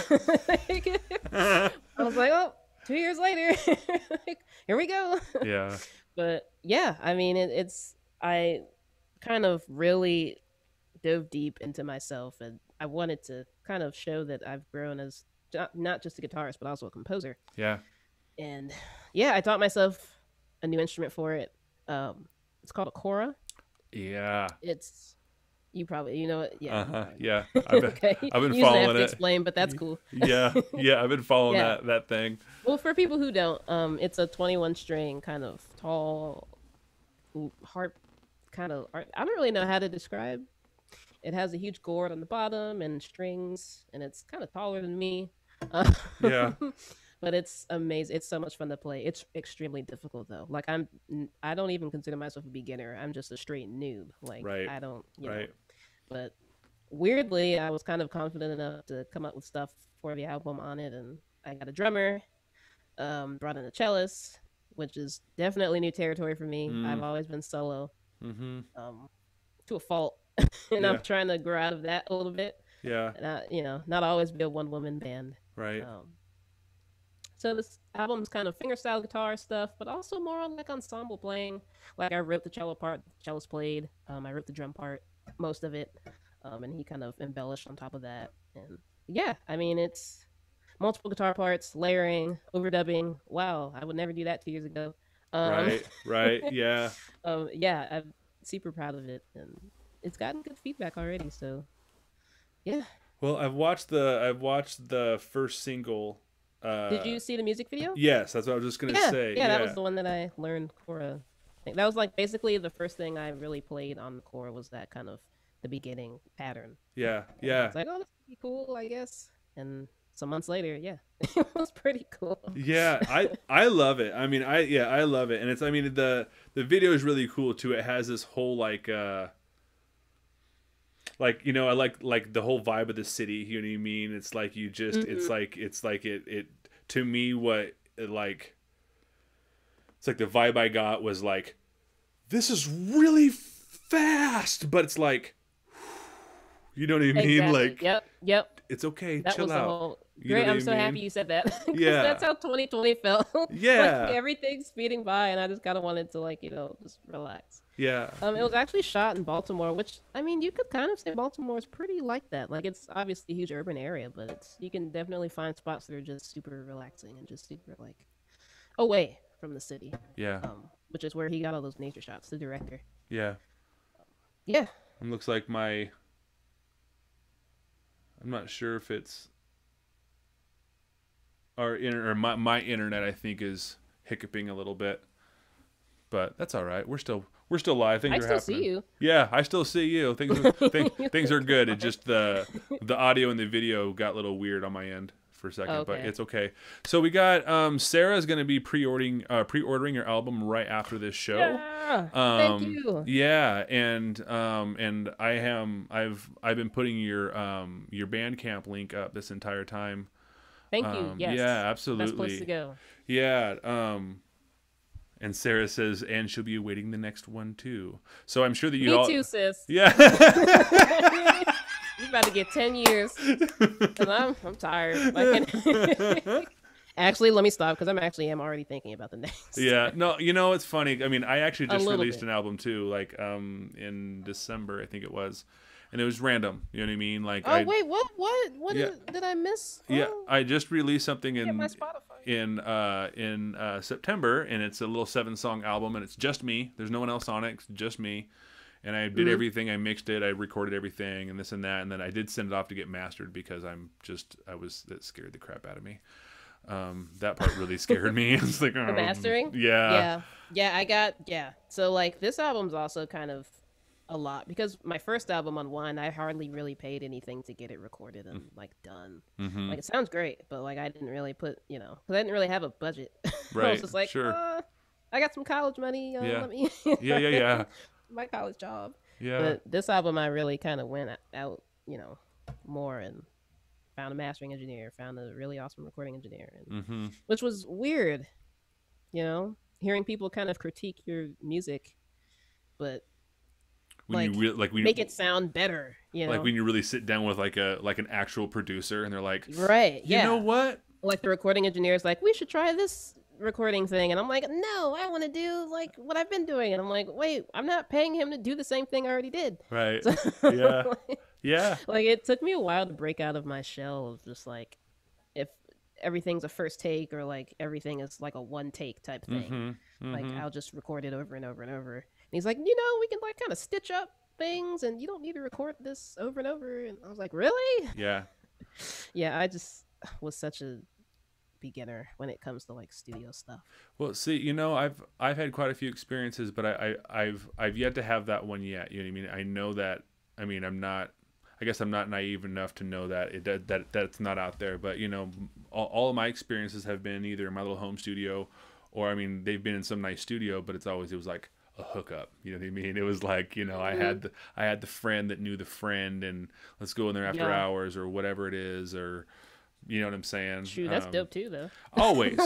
S2: I was like, oh, 2 years later, here we go.
S1: Yeah.
S2: But yeah, I kind of really dove deep into myself, and I wanted to kind of show that I've grown as not just a guitarist, but also a composer.
S1: Yeah.
S2: And yeah, I taught myself a new instrument for it. It's called a kora.
S1: Yeah.
S2: You probably, it. Yeah.
S1: Yeah. I've been following
S2: have to
S1: it.
S2: Explain, but that's cool.
S1: Yeah. I've been following that thing.
S2: Well, for people who don't, it's a 21 string kind of tall harp kind of. I don't really know how to describe. It has a huge gourd on the bottom and strings, and it's kind of taller than me.
S1: Yeah.
S2: But it's amazing. It's so much fun to play. It's extremely difficult though. Like I don't even consider myself a beginner. I'm just a straight noob. Like
S1: right.
S2: I don't,
S1: right.
S2: But weirdly, I was kind of confident enough to come up with stuff for the album on it, and I got a drummer, brought in a cellist, which is definitely new territory for me. I've always been solo, to a fault, and I'm trying to grow out of that a little bit.
S1: Yeah.
S2: And not always be a one-woman band.
S1: Right.
S2: So this album's kind of fingerstyle guitar stuff, but also more on like ensemble playing. Like I wrote the cello part, the cellist played. I wrote the drum part, most of it, and he kind of embellished on top of that. And yeah, it's multiple guitar parts, layering, overdubbing. Wow, I would never do that 2 years ago.
S1: Right, yeah.
S2: Yeah, I'm super proud of it, and it's gotten good feedback already. So yeah.
S1: Well, I've watched the first single.
S2: Did you see the music video?
S1: Yes, that's what I was just gonna say.
S2: Yeah, that was the one that I learned kora. That was like basically the first thing I really played on the kora was that kind of the beginning pattern.
S1: Yeah.
S2: It's like, oh, that's pretty cool, I guess. And some months later, it was pretty cool.
S1: Yeah, I love it. I love it, and it's the video is really cool too. It has this whole I like the whole vibe of the city, you know what I mean? It's like you just it's like it to me what it's like the vibe I got was like, this is really fast, but it's like, you know what I mean?
S2: Exactly.
S1: Like
S2: yep.
S1: It's okay,
S2: that
S1: chill
S2: was
S1: out.
S2: Great, I'm so happy you said that.
S1: Yeah.
S2: That's how 2020 felt.
S1: Yeah.
S2: Like everything's speeding by and I just kind of wanted to just relax.
S1: Yeah.
S2: It was actually shot in Baltimore, which you could kind of say Baltimore is pretty like that. Like it's obviously a huge urban area, but you can definitely find spots that are just super relaxing and just super away from the city.
S1: Yeah.
S2: Which is where he got all those nature shots, the director.
S1: Yeah.
S2: Yeah.
S1: It looks like I'm not sure if it's my internet, I think, is hiccuping a little bit, but that's all right. We're still live. Things
S2: I
S1: are
S2: still
S1: happening.
S2: see you.
S1: Yeah, I still see you. Things are good. It just the audio and the video got a little weird on my end for a second, but it's okay. So we got Sarah's going to be pre-ordering your album right after this show.
S2: Yeah, thank you.
S1: Yeah, and I've been putting your Bandcamp link up this entire time.
S2: Thank you. Yes.
S1: Yeah, absolutely.
S2: Best place to go.
S1: Yeah. And Sarah says, and she'll be awaiting the next one too. So I'm sure that you
S2: Me
S1: all.
S2: too, sis.
S1: Yeah.
S2: You're about to get 10 years. And I'm tired. Actually, let me stop because am already thinking about the next.
S1: Yeah. No, it's funny. I mean, I actually just released
S2: bit.
S1: an album too, like in December, I think it was. And it was random. You know what I mean? Like,
S2: wait, what did I miss?
S1: Yeah, I just released something
S2: my Spotify.
S1: in September, and it's a little 7-song album, and it's just me. There's no one else on it. It's just me. And I did everything. I mixed it. I recorded everything, and this and that. And then I did send it off to get mastered because that scared the crap out of me. That part really scared me. It's like,
S2: the mastering.
S1: Yeah.
S2: So like this album's also kind of a lot because my first album on One, I hardly really paid anything to get it recorded and like done.
S1: Mm-hmm.
S2: Like it sounds great, but like I didn't really put, because I didn't really have a budget.
S1: Right.
S2: I was just like,
S1: sure.
S2: I got some college money.
S1: Yeah.
S2: Let me.
S1: Yeah.
S2: My college job.
S1: Yeah.
S2: But this album, I really kind of went out, more and found a mastering engineer, found a really awesome recording engineer, and, which was weird, hearing people kind of critique your music, but
S1: when
S2: make it sound better,
S1: like when you really sit down with like an actual producer and they're like,
S2: right,
S1: you know what?
S2: Like the recording engineer is like, we should try this recording thing, and I'm like, no, I want to do like what I've been doing, and I'm like, wait, I'm not paying him to do the same thing I already did.
S1: Right.
S2: So,
S1: Yeah. Yeah.
S2: Like it took me a while to break out of my shell of just like if everything's a first take or like everything is like a one take type thing. Like I'll just record it over and over and over. And he's like, we can like kind of stitch up things and you don't need to record this over and over. And I was like, really?
S1: Yeah.
S2: Yeah, I just was such a beginner when it comes to like studio stuff.
S1: Well, see, I've had quite a few experiences, but I've yet to have that one yet. You know what I mean? I know that. I mean, I guess I'm not naive enough to know that it's not out there. But all of my experiences have been either in my little home studio, or I mean, they've been in some nice studio, but it was like a hookup. You know what I mean? It was like I had the friend that knew the friend, and let's go in there after hours or whatever it is, or. You know what I'm saying?
S2: True, that's dope too, though.
S1: Always.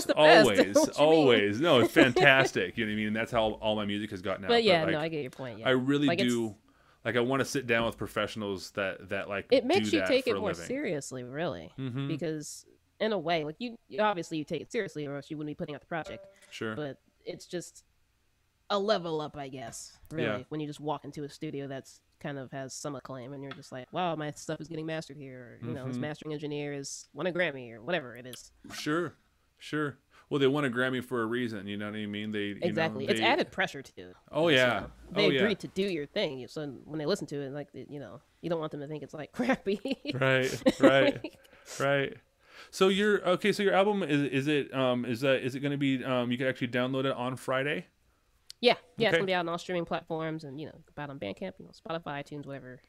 S1: No, it's fantastic. You know what I mean? And that's how all my music has gotten out.
S2: But yeah, I get your point. Yeah.
S1: I really do. Like, I want to sit down with professionals that like
S2: it makes
S1: do
S2: you
S1: that
S2: take
S1: for
S2: it
S1: a
S2: more
S1: living.
S2: Seriously, really, because in a way, like you obviously you take it seriously, or else you wouldn't be putting out the project.
S1: Sure.
S2: But it's just a level up, I guess. Really, when you just walk into a studio that's kind of has some acclaim, and you're just like, wow, my stuff is getting mastered here, or this mastering engineer is won a Grammy or whatever it is.
S1: Sure. Well, they won a Grammy for a reason. You know what I mean?
S2: Exactly. It's added pressure to it.
S1: Oh yeah.
S2: They agreed to do your thing. So when they listen to it, like you don't want them to think it's like crappy.
S1: Right. So your album is it going to be you can actually download it on Friday?
S2: Yeah, it's gonna be out on all streaming platforms, and about on Bandcamp, Spotify, iTunes, whatever.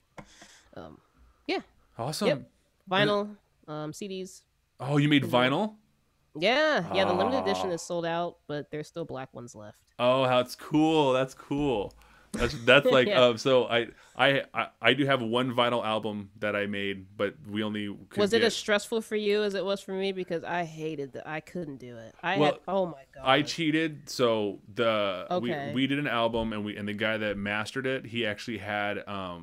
S2: Yeah.
S1: Awesome.
S2: Yep. Vinyl, CDs.
S1: Oh, you made vinyl?
S2: Yeah. The limited edition is sold out, but there's still black ones left.
S1: Oh, that's cool. That's like so I do have one vinyl album that I made, but we only
S2: was it as stressful for you as it was for me? Because I hated that. I couldn't do it. Oh my god,
S1: I cheated. So we did an album, and the guy that mastered it, he actually had a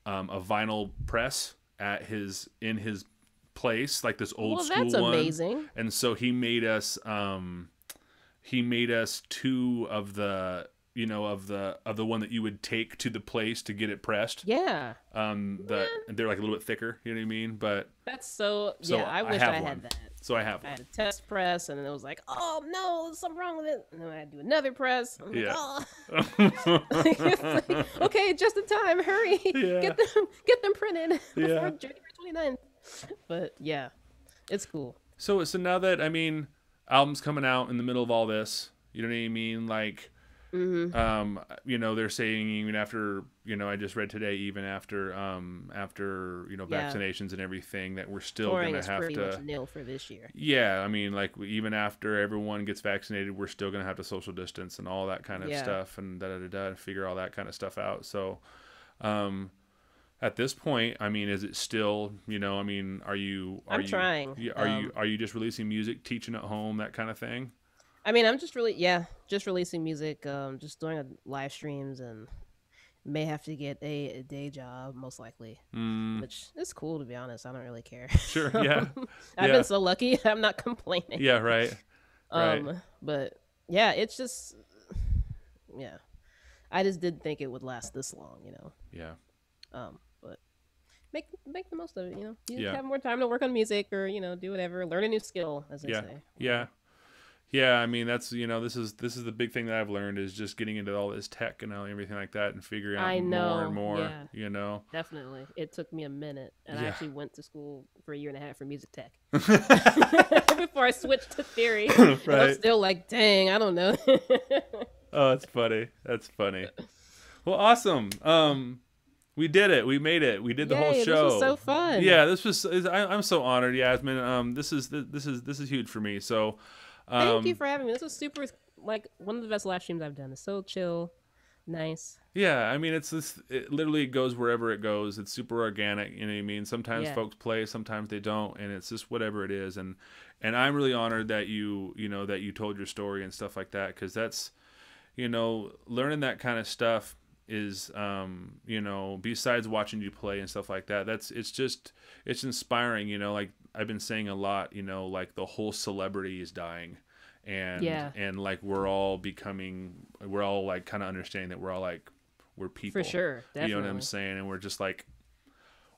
S1: vinyl press in his place, like this old school one. That's
S2: amazing.
S1: And so he made us two of the of the one that you would take to the place to get it pressed.
S2: Yeah.
S1: They're like a little bit thicker, you know what I mean? But
S2: that's so I wish I had that.
S1: So I have one.
S2: I had a test press, and then it was like, oh no, there's something wrong with it. And then I had to do another press. I'm like, okay, just in time, hurry. Yeah. Get them printed before January 29th. But yeah, it's cool.
S1: So now that albums coming out in the middle of all this. You know what I mean? Like, you know, they're saying even after, you know, I just read today, even after, you know, vaccinations and everything, that we're still going to have
S2: pretty
S1: to
S2: much nil for this year.
S1: Yeah, I mean, like even after everyone gets vaccinated, we're still going to have to social distance and all that kind of stuff, and and figure all that kind of stuff out. So, at this point, I mean, is it still, you know, I mean, I'm
S2: trying.
S1: Are you just releasing music, teaching at home, that kind of thing?
S2: I mean, I'm just just releasing music, just doing live streams, and may have to get a day job, most likely, which is cool, to be honest. I don't really care.
S1: Sure, yeah.
S2: I've been so lucky. I'm not complaining.
S1: Yeah, right.
S2: But yeah, it's just, I just didn't think it would last this long, you know.
S1: Yeah.
S2: But make the most of it, you know. You have more time to work on music, or, you know, do whatever, learn a new skill, as they say.
S1: Yeah, I mean, that's, you know, this is the big thing that I've learned, is just getting into all this tech and everything like that, and figuring out more and more, you know.
S2: Definitely. It took me a minute, and I actually went to school for 1.5 years for music tech before I switched to theory. Right. And I'm still like, dang, I don't know.
S1: Oh, that's funny. That's funny. Well, awesome. We did it. We made it. We did the whole show.
S2: This was so fun.
S1: Yeah, I'm so honored, Yasmin. This is huge for me. So,
S2: thank you for having me. This was super, like, one of the best live streams I've done. It's so chill, nice.
S1: Yeah, I mean, it literally goes wherever it goes. It's super organic, you know what I mean? Sometimes folks play, sometimes they don't, and it's just whatever it is. And I'm really honored that you told your story and stuff like that, because that's, you know, learning that kind of stuff is, you know, besides watching you play and stuff like that, it's inspiring, you know. Like I've been saying a lot, you know, like the whole celebrity is dying, and like we're all like kind of understanding that we're people,
S2: for sure, definitely.
S1: You know what I'm saying? And we're just like,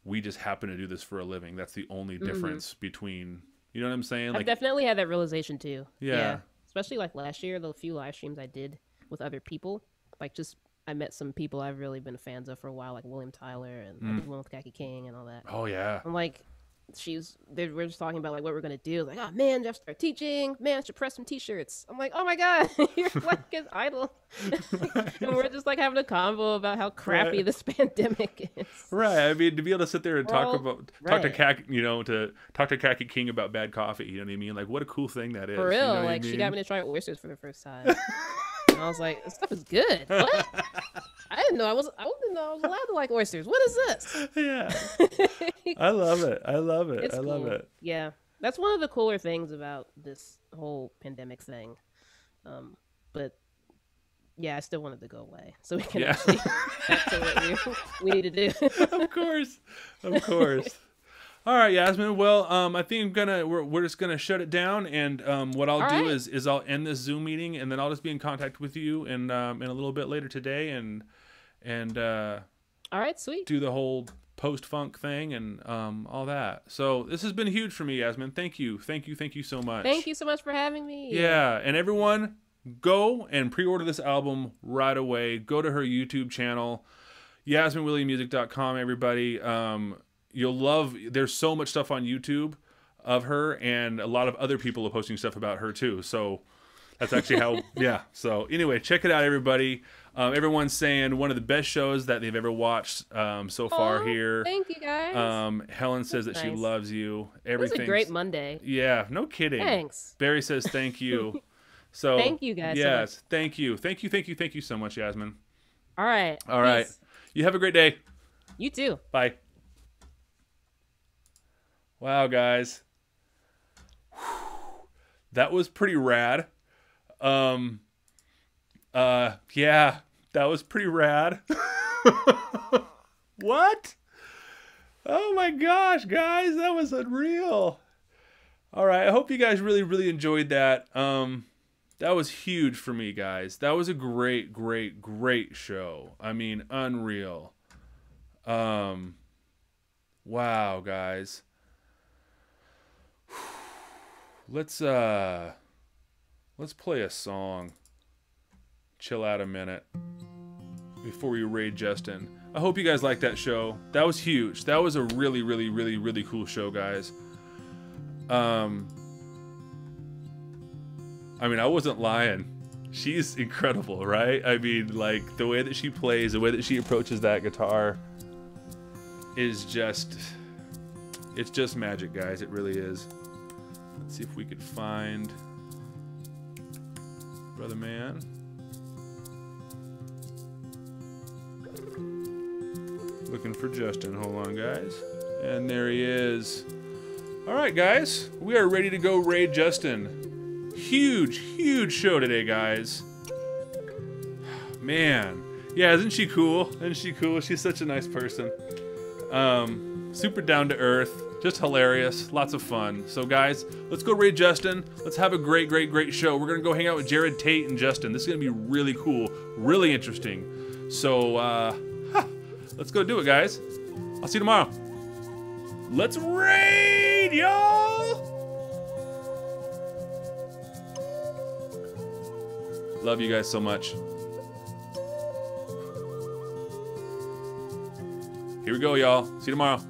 S1: we just happen to do this for a living. That's the only difference between, you know what I'm saying? Like,
S2: I've definitely had that realization too.
S1: Yeah.
S2: Especially like last year, the few live streams I did with other people, like, just, I met some people I've really been fans of for a while, like William Tyler, and I did one with Khaki King and all that.
S1: Oh yeah.
S2: I'm like, we're just talking about like what we're gonna do. Like, oh man, Jeff started teaching. Man, I should press some T-shirts. I'm like, oh my god, you're like his idol. And we're just like having a convo about how crappy this pandemic is.
S1: Right. I mean, to be able to sit there and talk to Khaki King about bad coffee. You know what I mean? Like, what a cool thing that is.
S2: For real.
S1: You know
S2: like,
S1: I mean?
S2: she got me to try oysters for the first time. And I was like, this stuff is good. What? I didn't know I was allowed to like oysters. What is this?
S1: Yeah. I love it.
S2: It's
S1: I love
S2: cool.
S1: it.
S2: Yeah. That's one of the cooler things about this whole pandemic thing. But yeah, I still wanted to go away so we can actually back to what we need to do.
S1: Of course. All right, Yasmin. Well, I think we're just gonna shut it down, and what I'll do is I'll end this Zoom meeting, and then I'll just be in contact with you in a little bit later today, and
S2: all right, sweet.
S1: Do the whole post-funk thing and all that. So this has been huge for me, Yasmin. Thank you so much.
S2: Thank you so much for having me.
S1: Yeah, and everyone, go and pre-order this album right away. Go to her YouTube channel, YasminWilliamMusic.com. Everybody. You'll love, there's so much stuff on YouTube of her, and a lot of other people are posting stuff about her too. So that's actually how, yeah. So anyway, check it out, everybody. Everyone's saying one of the best shows that they've ever watched so far here.
S2: Thank you, guys.
S1: Helen says that she loves you. Everything's,
S2: it was a great Monday.
S1: Yeah, no kidding.
S2: Thanks.
S1: Barry says thank you. So
S2: thank you, guys.
S1: Yes, so thank you so much, Yasmin.
S2: All right.
S1: All right. You have a great day.
S2: You too.
S1: Bye. Wow, guys. That was pretty rad. Yeah, that was pretty rad. What? Oh my gosh, guys, that was unreal. All right, I hope you guys really, really enjoyed that. That was huge for me, guys. That was a great, great, great show. I mean, unreal. Wow, guys. Let's play a song. Chill out a minute before we raid Justin. I hope you guys liked that show. That was huge. That was a really, really, really, really cool show, guys. I mean, I wasn't lying. She's incredible, right? I mean, like, the way that she plays, the way that she approaches that guitar is just, it's just magic, guys. It really is. Let's see if we could find Brother Man. Looking for Justin. Hold on, guys. And there he is. All right, guys. We are ready to go raid Justin. Huge, huge show today, guys. Man. Yeah, isn't she cool? Isn't she cool? She's such a nice person. Super down to earth. Just hilarious. Lots of fun. So, guys, let's go raid Justin. Let's have a great, great, great show. We're going to go hang out with Jared, Tate, and Justin. This is going to be really cool. Really interesting. So, let's go do it, guys. I'll see you tomorrow. Let's raid, y'all! Love you guys so much. Here we go, y'all. See you tomorrow.